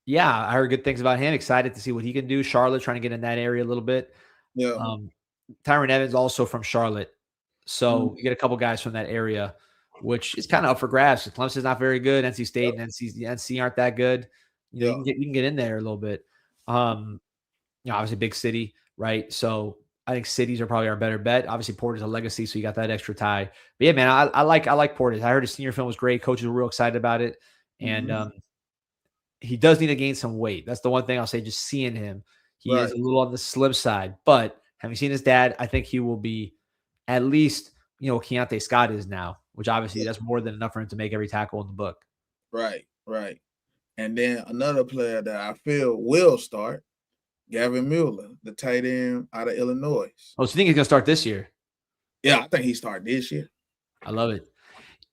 B: yeah, I heard good things about him. Excited to see what he can do. Charlotte trying to get in that area a little bit.
A: Yeah.
B: Tyron Evans also from Charlotte. So you get a couple guys from that area, which is kind of up for grabs. Clemson's not very good. NC State and NC aren't that good. You know, you can get in there a little bit. You know, obviously big city, right? So I think cities are probably our better bet. Obviously Porter's a legacy, so you got that extra tie. But yeah, man, I like Porter. I heard his senior film was great. Coaches were real excited about it. And he does need to gain some weight. That's the one thing I'll say, just seeing him. He is a little on the slim side. But having seen his dad, I think he will be at least, you know, Keontae Scott is now, which obviously that's more than enough for him to make every tackle in the book.
A: Right. And then another player that I feel will start, Gavin Mueller, the tight end out of Illinois.
B: Oh, so you think he's going to start this year?
A: Yeah, I think he started this year.
B: I love it.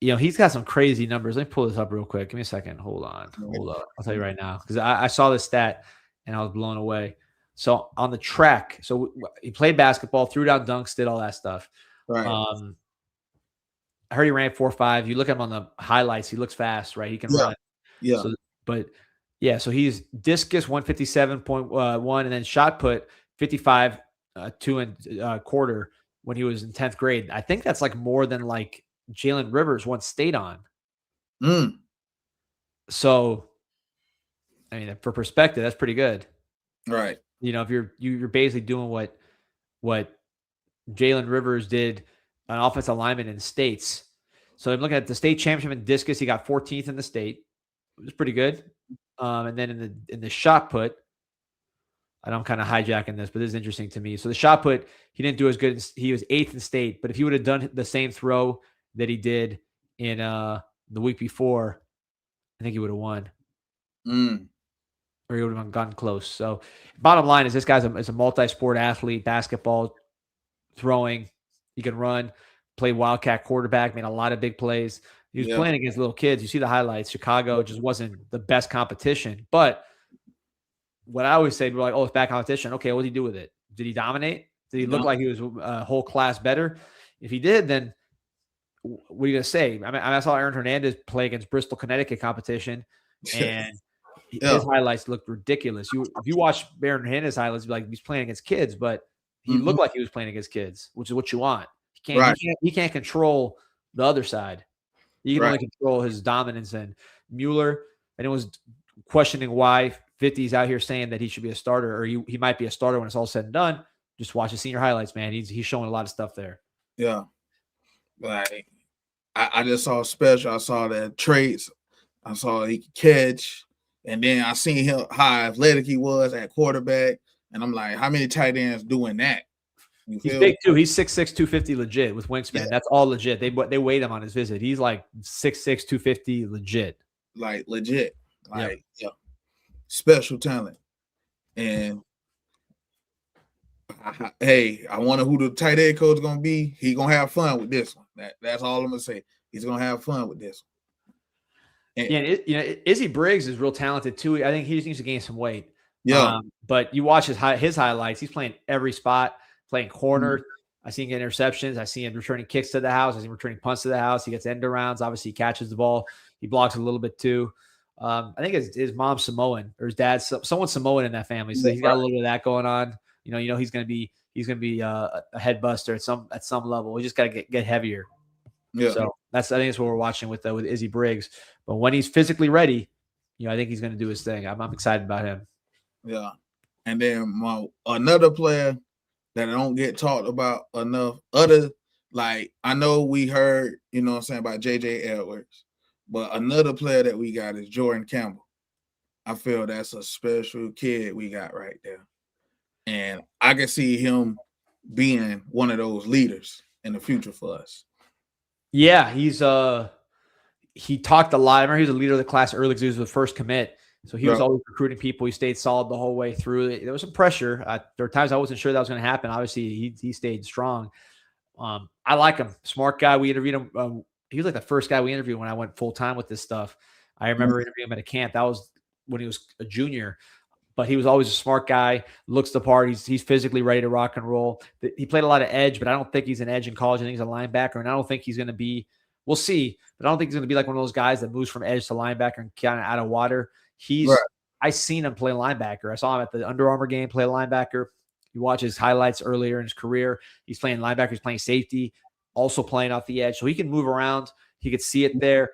B: You know, he's got some crazy numbers. Let me pull this up real quick. Give me a second. Hold on. Hold up. I'll tell you right now, because I saw this stat and I was blown away. So on the track, so he played basketball, threw down dunks, did all that stuff.
A: Right.
B: I heard he ran 4.5. You look at him on the highlights, he looks fast, right? He can run.
A: Yeah.
B: So, but yeah, so he's discus 157.1 and then shot put 55 2 and quarter when he was in 10th grade. I think that's like more than like Jalen Rivers once stayed on. So, I mean, for perspective, that's pretty good.
A: Right.
B: You know, if you're basically doing what Jalen Rivers did, an offensive lineman in the States. So I'm looking at the state championship in discus. He got 14th in the state. It was pretty good. And then in the shot put, I know I'm kind of hijacking this, but this is interesting to me. So the shot put, he didn't do as good. He was 8th in state, but if he would have done the same throw that he did in the week before, I think he would have won. Or he would have gotten close. So bottom line is this guy's a multi-sport athlete, basketball, throwing. He can run, play wildcat quarterback, made a lot of big plays. He was playing against little kids. You see the highlights. Chicago just wasn't the best competition. But what I always say, we're like, oh, it's bad competition. Okay, what did he do with it? Did he dominate? Did he look like he was a whole class better? If he did, then what are you going to say? I mean, I saw Aaron Hernandez play against Bristol, Connecticut competition, and his highlights looked ridiculous. If you watch Aaron Hernandez highlights, like he's playing against kids, but he looked like he was playing against kids, which is what you want. He can't control the other side. He can only control his dominance. And Mueller, and it was questioning why 50's out here saying that he should be a starter, or he might be a starter when it's all said and done. Just watch his senior highlights, man. He's showing a lot of stuff there.
A: Yeah. Like I just saw special. I saw the traits. I saw he could catch. And then I seen him how athletic he was at quarterback. And I'm like, how many tight ends doing that?
B: He's big too. He's 6'6", 250 legit with wingspan.
A: Yeah.
B: That's all legit. They weighed him on his visit. He's like 6'6", 250 legit.
A: Like legit.
B: Yep.
A: Yeah. Special talent. And I wonder who the tight end coach is gonna be. He gonna have fun with this one. That's all I'm gonna say. He's gonna have fun with this one. And,
B: Izzy Briggs is real talented too. I think he just needs to gain some weight.
A: Yeah.
B: But you watch his highlights. He's playing every spot, playing corner. Mm-hmm. I see him get interceptions. I see him returning kicks to the house. I see him returning punts to the house. He gets end arounds. Obviously, he catches the ball. He blocks a little bit too. I think his mom's Samoan or his dad's someone Samoan in that family. So he's got a little bit of that going on. He's gonna be a head buster at some level. We just got to get heavier.
A: Yeah.
B: So I think that's what we're watching with Izzy Briggs. But when he's physically ready, I think he's going to do his thing. I'm excited about him.
A: Yeah. And then another player that I don't get talked about enough, I know we heard, about J.J. Edwards, but another player that we got is Jordan Campbell. I feel that's a special kid we got right there. And I can see him being one of those leaders in the future for us.
B: Yeah, he talked a lot. I remember he was a leader of the class early because he was the first commit. So he was always recruiting people. He stayed solid the whole way through. There was some pressure. There were times I wasn't sure that was going to happen. Obviously, he stayed strong. I like him. Smart guy. We interviewed him. He was like the first guy we interviewed when I went full time with this stuff. I remember interviewing him at a camp. That was when he was a junior. But he was always a smart guy, looks the part. He's physically ready to rock and roll. He played a lot of edge, but I don't think he's an edge in college. I think he's a linebacker, and I don't think he's going to be – we'll see. But I don't think he's going to be like one of those guys that moves from edge to linebacker and kind of out of water. I seen him play linebacker. I saw him at the Under Armour game play linebacker. You watch his highlights earlier in his career. He's playing linebacker. He's playing safety, also playing off the edge. So he can move around. He could see it there.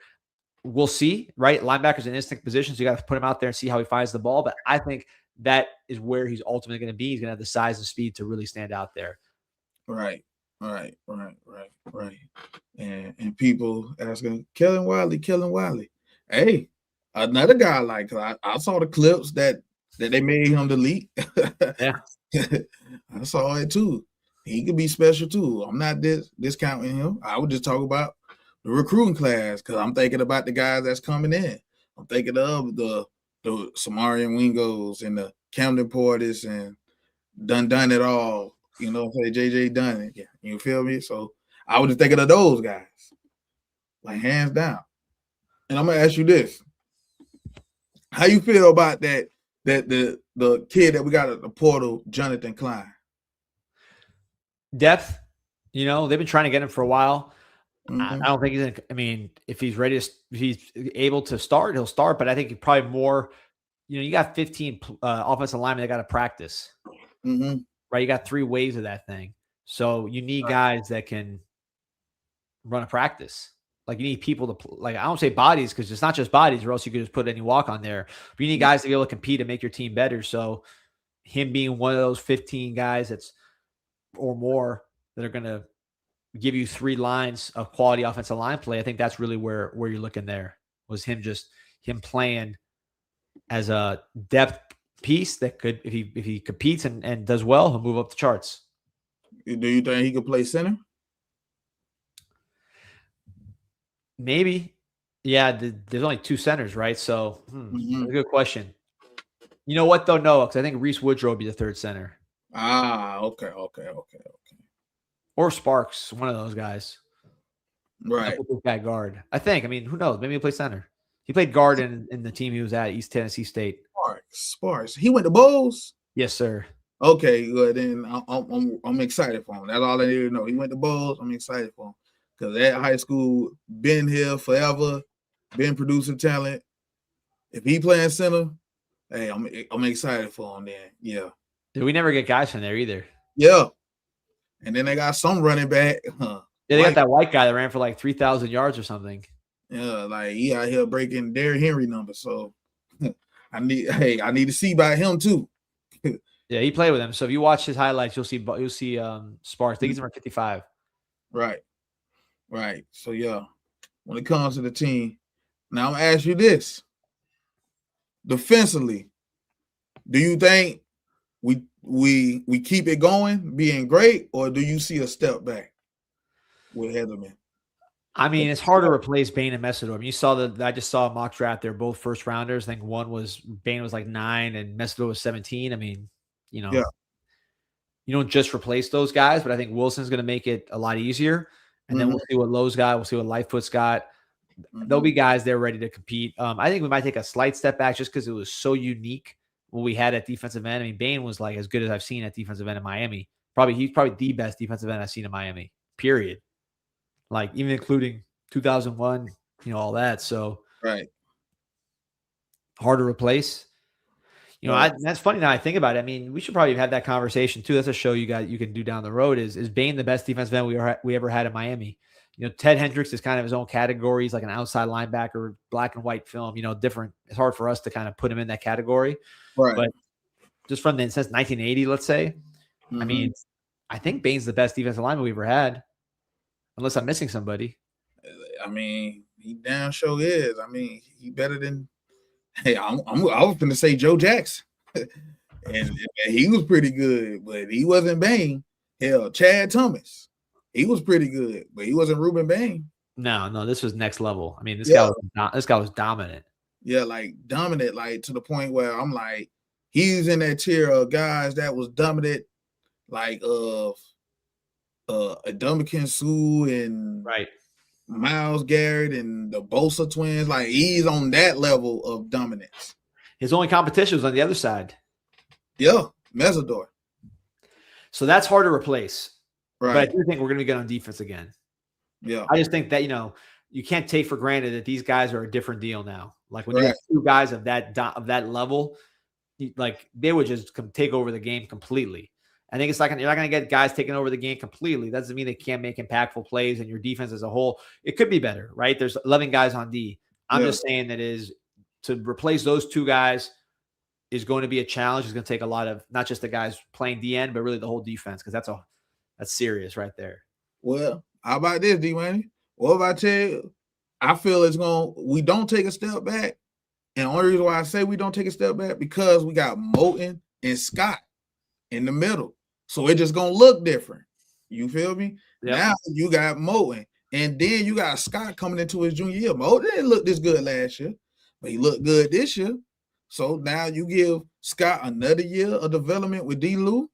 B: We'll see, right? Linebacker's an instinct position, so you got to put him out there and see how he finds the ball. But I think that is where he's ultimately going to be. He's going to have the size and speed to really stand out there.
A: Right. And people asking, Kellen Wiley. Hey, another guy I saw the clips that they made him delete.
B: Yeah.
A: I saw it too. He could be special too. I'm not discounting him. I would just talk about the recruiting class because I'm thinking about the guys that's coming in. I'm thinking of the Samarian Wingos and the Camden Portis and done it all. JJ done it. Yeah, you feel me? So I was just thinking of those guys, like hands down. And I'm gonna ask you this: how you feel about that the kid that we got at the portal, Jonathan Klein?
B: Depth. They've been trying to get him for a while.
A: Mm-hmm.
B: I don't think he's – I mean, if he's ready to – if he's able to start, he'll start. But I think probably more – you got 15 offensive linemen that got to practice.
A: Mm-hmm.
B: Right? You got 3 waves of that thing. So you need guys that can run a practice. Like you need people to – I don't say bodies because it's not just bodies or else you could just put any walk on there. But you need guys to be able to compete and make your team better. So him being one of those 15 guys or more that are going to – give you 3 lines of quality offensive line play. I think that's really where you're looking there was him playing as a depth piece that could, if he competes and does well, he'll move up the charts.
A: Do you think he could play center?
B: Maybe. Yeah. There's only 2 centers, right? So that's a good question. You know what though? No, because I think Reese Woodrow would be the 3rd center.
A: Okay.
B: Or Sparks, one of those guys.
A: Right.
B: That guard. I think. I mean, who knows? Maybe he'll play center. He played guard in the team he was at, East Tennessee State.
A: Sparks. He went to Bowls?
B: Yes, sir.
A: Okay, good. Then I'm excited for him. That's all I need to know. He went to Bowls. I'm excited for him. Because at high school, been here forever, been producing talent. If he playing center, hey, I'm excited for him then. Yeah.
B: We never get guys from there either.
A: Yeah. And then they got some running back.
B: Yeah, they got that white guy that ran for 3,000 yards or something.
A: Yeah, he out here breaking Derrick Henry numbers. So I need to see about him too.
B: Yeah, he played with him. So if you watch his highlights, you'll see Sparks. I think he's number 55.
A: Right. So yeah, when it comes to the team, now I'm gonna ask you this: defensively, do you think we keep it going, being great, or do you see a step back with Heatherman?
B: I mean, it's hard to replace Bane and Messidor. I mean, you saw I just saw a mock draft. They're both first rounders. I think Bane was like 9 and Messidor was 17. I mean, you don't just replace those guys, but I think Wilson's going to make it a lot easier. And then we'll see what Lowe's got. We'll see what Lightfoot's got. There'll be guys there ready to compete. I think we might take a slight step back just because it was so unique what we had at defensive end. I mean, Bane was like as good as I've seen at defensive end in Miami. He's probably the best defensive end I've seen in Miami, period. Like even including 2001, all that. So
A: right,
B: hard to replace. That's funny now I think about it. I mean, we should probably have had that conversation too. That's a show you can do down the road. Is Bane the best defensive end we ever had in Miami? Ted Hendricks is kind of his own category. He's like an outside linebacker, black and white film. Different. It's hard for us to kind of put him in that category.
A: Right.
B: But just since 1980, let's say, I mean, I think Bane's the best defensive lineman we ever had. Unless I'm missing somebody.
A: I mean, he damn sure is. I mean, he better than. Hey, I was going to say Joe Jackson, and he was pretty good, but he wasn't Bane. Hell, Chad Thomas, he was pretty good, but he wasn't Ruben Bane.
B: No, this was next level. I mean, this guy was dominant.
A: Yeah, like dominant, like to the point where I'm like, he's in that tier of guys that was dominant, like Adamakin Sue and
B: right.
A: Myles Garrett and the Bosa twins. Like he's on that level of dominance.
B: His only competition was on the other side.
A: Yeah, Messidor.
B: So that's hard to replace.
A: Right.
B: But I do think we're going to get on defense again.
A: Yeah.
B: I just think that, you can't take for granted that these guys are a different deal now. Like when you have two guys of that level, like they would just take over the game completely. I think it's like you're not going to get guys taking over the game completely. That doesn't mean they can't make impactful plays, and your defense as a whole, it could be better, right? There's 11 guys on D. I'm just saying that is to replace those two guys is going to be a challenge. It's going to take a lot of not just the guys playing DN, but really the whole defense, because that's serious right there.
A: Well, how about this, D-Wayne? What if I tell you, I feel we don't take a step back, and the only reason why I say we don't take a step back because we got Moten and Scott in the middle. So it's just going to look different. You feel me? Yep. Now you got Moten, and then you got Scott coming into his junior year. Moten didn't look this good last year, but he looked good this year. So now you give Scott another year of development with D-Lou.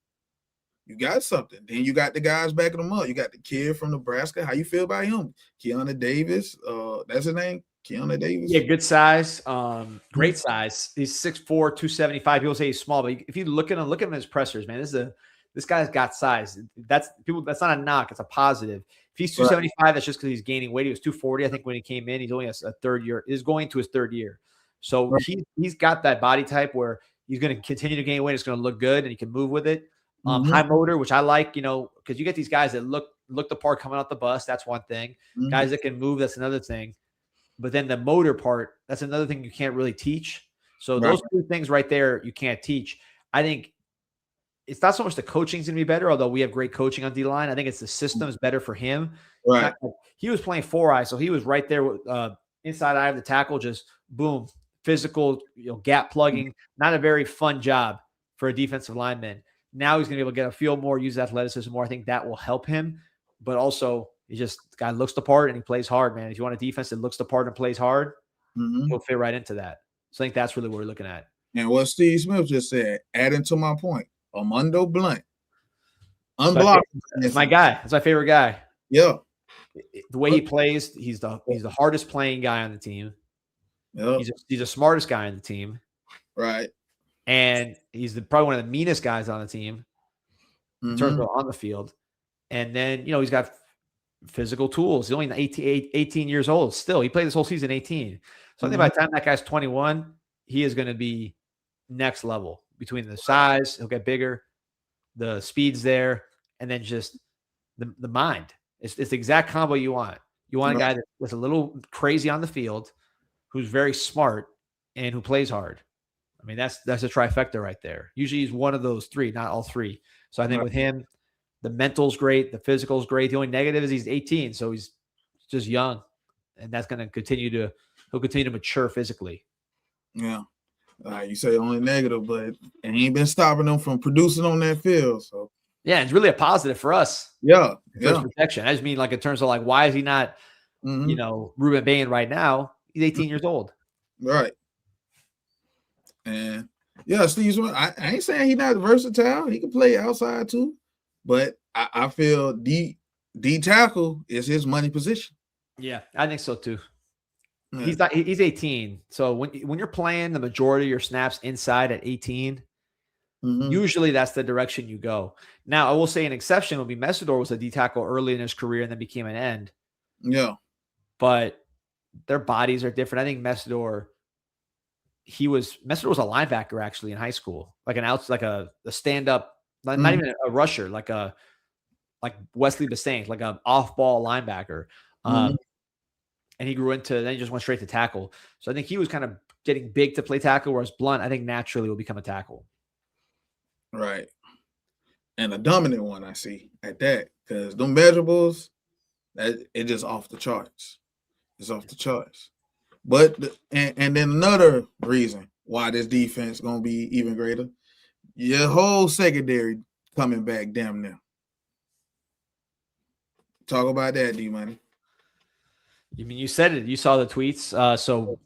A: You got something. Then you got the guys backing them up. You got the kid from Nebraska. How you feel about him? Keanu Davis. That's his name? Keanu Davis.
B: Yeah, good size. Great size. He's 6'4", 275. People say he's small, but if you look at him in his pressers, man, this guy's got size. That's not a knock. It's a positive. If he's 275, that's just because he's gaining weight. He was 240, I think, when he came in. He's only a third year. Is going to his third year. So he's got that body type where he's going to continue to gain weight. It's going to look good, and he can move with it. High motor, which I like, because you get these guys that look the part coming out the bus. That's one thing. Guys that can move, that's another thing. But then the motor part, that's another thing you can't really teach. So those two things right there, you can't teach. I think it's not so much the coaching's going to be better, although we have great coaching on D-line. I think it's the system's better for him.
A: Right.
B: He was playing 4-eye, so he was right there with inside eye of the tackle, just boom, physical, gap plugging. Not a very fun job for a defensive lineman. Now he's going to be able to get a feel more, use athleticism more. I think that will help the also the guy looks the part and he plays hard, man. If you want a defense that looks the part and plays hard, he'll fit right into that. So I think that's really what we're looking at.
A: And what Steve Smith just said, adding to my point, Armando Blunt. Unblocked.
B: That's my guy. That's my favorite guy.
A: Yeah.
B: The way he plays, he's the hardest playing guy on the team.
A: Yeah.
B: He's the smartest guy on the team.
A: Right.
B: And he's probably one of the meanest guys on the team in terms of on the field. And then, he's got physical tools. He's only 18 years old still. He played this whole season 18. So I think by the time that guy's 21, he is going to be next level. Between the size, he'll get bigger, the speed's there, and then just the mind. It's the exact combo you want. You want a guy that's a little crazy on the field, who's very smart, and who plays hard. I mean, that's a trifecta right there. Usually he's one of those three, not all three. So I think with him, the mental's great, the physical's great. The only negative is he's 18, so he's just young, and that's going to he'll continue to mature physically.
A: Yeah. You say only negative, but it ain't been stopping them from producing on that field. So
B: yeah, it's really a positive for us.
A: Yeah,
B: First protection. I just mean like in terms of like why is he not, you know, Ruben Bain right now? He's 18 years old.
A: Right. And yeah, Steve Smith, I ain't saying he's not versatile. He can play outside too, but I feel D tackle is his money position.
B: Yeah, I think so too.
A: Yeah.
B: He's 18. So when you're playing the majority of your snaps inside at 18, usually that's the direction you go. Now, I will say an exception would be Mensah was a D tackle early in his career and then became an end.
A: Yeah.
B: But their bodies are different. I think Mensah was a linebacker actually in high school, like a stand-up, not even a rusher, like Wesley Bissainthe, like an off-ball linebacker. And he grew into, then he just went straight to tackle. So I think he was kind of getting big to play tackle, whereas Blunt, I think naturally will become a tackle.
A: Right. And a dominant one, I see at that, because them measurables, it just off the charts. It's off the charts. But and then another reason why this defense gonna be even greater, your whole secondary coming back damn near. Talk about that, D-Money.
B: You mean you said it? You saw the tweets. So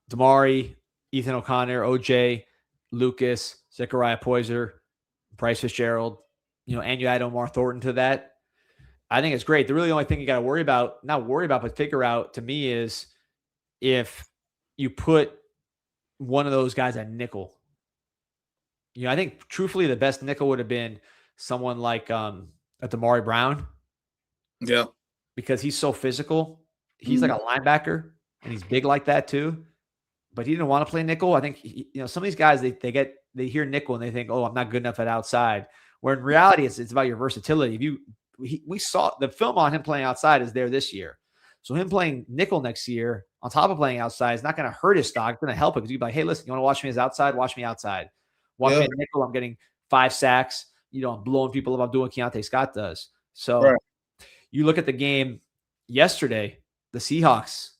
B: Damari, Ethan O'Connor, OJ, Lucas, Zechariah Poyser, Bryce Fitzgerald, and you add Omar Thornton to that. I think it's great. The really only thing you got to but figure out to me is if you put one of those guys at nickel. I think truthfully the best nickel would have been someone like Damari Brown.
A: Yeah.
B: Because he's so physical. He's like a linebacker and he's big like that too. But he didn't want to play nickel. I think some of these guys they hear nickel and they think, oh, I'm not good enough at outside. Where in reality it's about your versatility. We saw the film on him playing outside is there this year. So him playing nickel next year on top of playing outside is not going to hurt his stock. It's going to help him because you'd be like, hey, listen, you want to watch me as outside? Watch me outside. Watch me at nickel. I'm getting 5 sacks. I'm blowing people up. I'm doing what Keontae Scott does. So you look at the game yesterday, the Seahawks.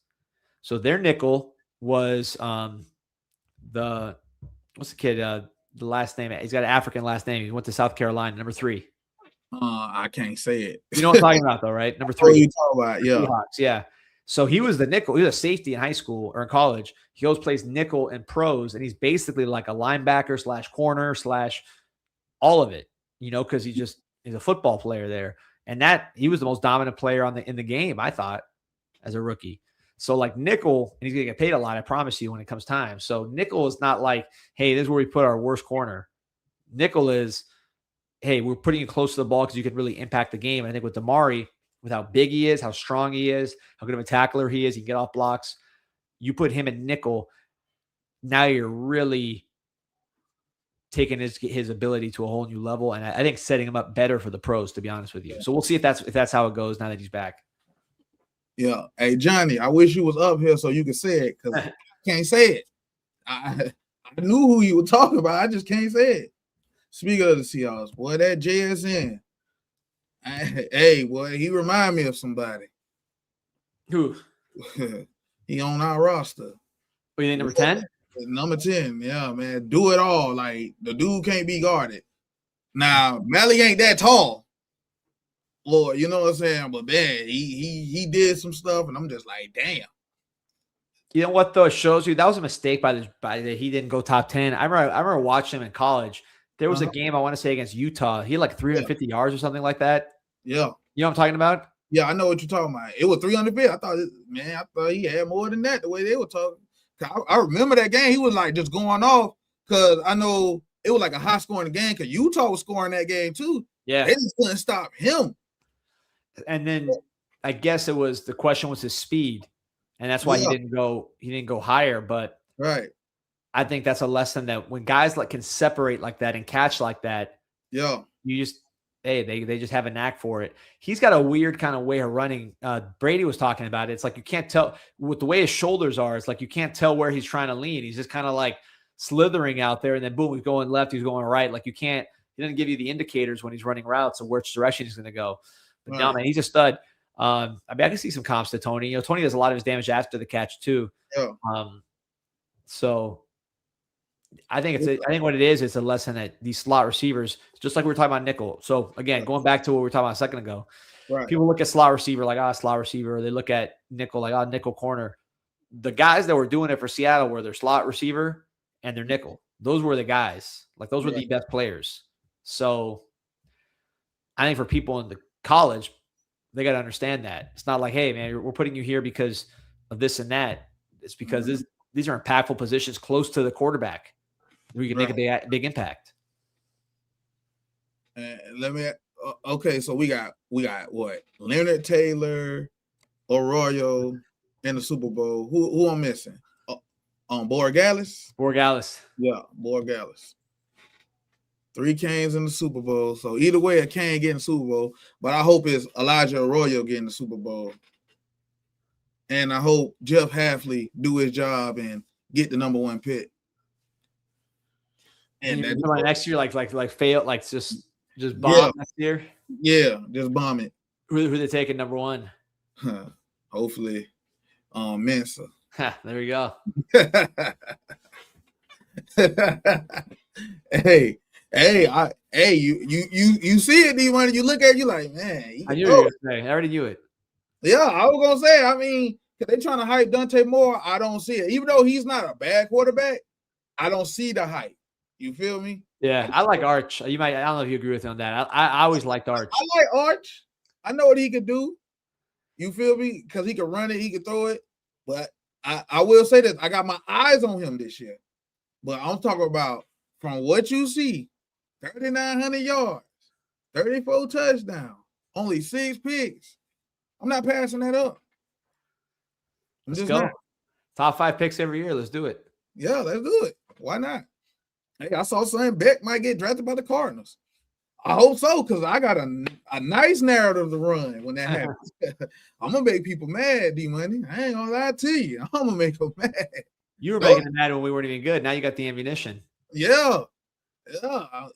B: So their nickel was what's the kid? The last name. He's got an African last name. He went to South Carolina, number 3.
A: I can't say it.
B: You know what I'm talking about, though, right? Number 3.
A: Oh, you talking about, yeah.
B: Seahawks, yeah. So he was the nickel. He was a safety in high school or in college. He always plays nickel in pros, and he's basically like a linebacker / corner / all of it, because he's a football player there. And that he was the most dominant player in the game, I thought, as a rookie. So like nickel, and he's going to get paid a lot, I promise you, when it comes time. So nickel is not like, hey, this is where we put our worst corner. Nickel is, hey, we're putting you close to the ball because you can really impact the game. And I think with Damari, with how big he is, how strong he is, how good of a tackler he is, he can get off blocks. You put him in nickel, now you're really taking his ability to a whole new level. And I think setting him up better for the pros, to be honest with you. Yeah. So we'll see if that's how it goes now that he's back.
A: Yeah. Hey, Johnny, I wish you was up here so you could say it because I can't say it. I knew who you were talking about. I just can't say it. Speaking of the Seahawks, boy, that JSN. Hey, boy, he remind me of somebody.
B: Who?
A: He on our roster.
B: What, you think number 10?
A: Number 10, yeah, man. Do it all. Like, the dude can't be guarded. Now, Mally ain't that tall. Lord, you know what I'm saying? But man, he did some stuff, and I'm just like, damn.
B: You know what, though? It shows you that was a mistake by that he didn't go top 10. I remember watching him in college. There was a game, I want to say, against Utah. He had like 350 yards or something like that.
A: Yeah.
B: You know what I'm talking about?
A: Yeah, I know what you're talking about. It was 350. I thought he had more than that, the way they were talking. I remember that game. He was like just going off because I know it was like a high scoring game because Utah was scoring that game too.
B: Yeah.
A: They just couldn't stop him.
B: And then I guess the question was his speed. And that's why he didn't go higher. But
A: right.
B: I think that's a lesson that when guys can separate like that and catch like that,
A: yeah,
B: you just they just have a knack for it. He's got a weird kind of way of running. Brady was talking about it. It's like you can't tell with the way his shoulders are. It's like you can't tell where he's trying to lean. He's just kind of like slithering out there, and then boom, he's going left, he's going right. Like he doesn't give you the indicators when he's running routes of which direction he's going to go. But no, man, he's a stud. I can see some comps to Tony. Tony does a lot of his damage after the catch too.
A: Yeah.
B: So I think I think what it is, it's a lesson that these slot receivers, just like we were talking about nickel. So again, going back to what we were talking about a second ago, people look at slot receiver like, slot receiver. They look at nickel like, nickel corner. The guys that were doing it for Seattle were their slot receiver and their nickel. Those were the guys. Like those were the best players. So I think for people in the college, they got to understand that. It's not like, hey, man, we're putting you here because of this and that. It's because these are impactful positions close to the quarterback where you can make a big impact.
A: Okay, so we got what? Leonard Taylor, Arroyo in the Super Bowl. Who I'm missing? Borregales?
B: Borregales.
A: Yeah, Borregales. 3 Canes in the Super Bowl. So either way, a Cane getting the Super Bowl. But I hope it's Elijah Arroyo getting the Super Bowl. And I hope Jeff Hafley do his job and get the #1 pick.
B: And next year, like fail, like just bomb next year.
A: Yeah, just bomb it.
B: Who they taking #1?
A: Hopefully, Mensah.
B: There we go.
A: Hey, you see it, D-Money, you look at it, you like, man.
B: I knew you were gonna say. I already knew it.
A: Yeah, I was gonna say. I mean, they trying to hype Dante Moore. I don't see it, even though he's not a bad quarterback. I don't see the hype. You feel me?
B: Yeah, I like Arch. I don't know if you agree with me on that. I always liked Arch.
A: I like Arch. I know what he could do. You feel me? Because he can run it, he can throw it. But I will say this: I got my eyes on him this year. But I'm talking about from what you see, 3,900 yards, 34 touchdowns, only 6 picks. I'm not passing that up.
B: Let's go. Not. Top 5 picks every year. Let's do it.
A: Yeah, let's do it. Why not? Hey, I saw something Beck might get drafted by the Cardinals. I hope so, because I got a nice narrative to run when that happens. I'm going to make people mad, D-Money. I ain't going to lie to you. I'm going to make them mad.
B: You were making them mad when we weren't even good. Now you got the ammunition.
A: Yeah.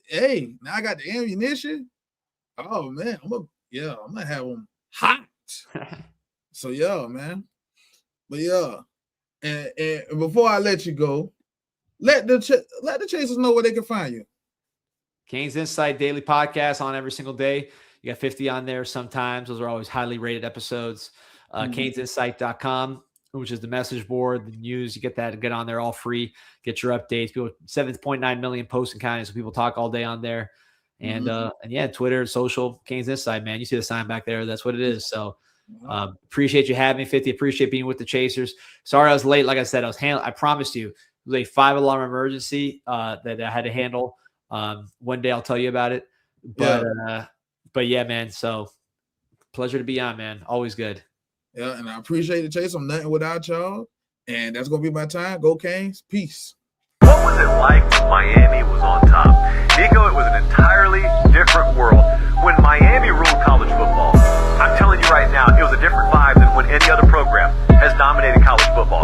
A: Hey, now I got the ammunition. Oh, man. I'm going to have them hot. So, yeah, man. But, yeah. And before I let you go, let the chasers know where they can find you.
B: Canes Insight Daily Podcast on every single day. You got 50 on there sometimes. Those are always highly rated episodes. CanesInsight.com, which is the message board, the news. You get on there all free. Get your updates. People 7.9 million posts and counting, so people talk all day on there. And Twitter, social, Canes Insight, man. You see the sign back there. That's what it is. So appreciate you having me, 50. Appreciate being with the Chasers. Sorry I was late. Like I said, I promised you, it was a 5-alarm emergency that I had to handle. One day I'll tell you about it, but yeah, man. So pleasure to be on, man. Always good.
A: Yeah. And I appreciate the Chase. I'm nothing without y'all. And that's going to be my time. Go Canes. Peace.
C: What was it like when Miami was on top? Nico, it was an entirely different world. When Miami ruled college football, I'm telling you right now, it was a different vibe than when any other program has dominated college football.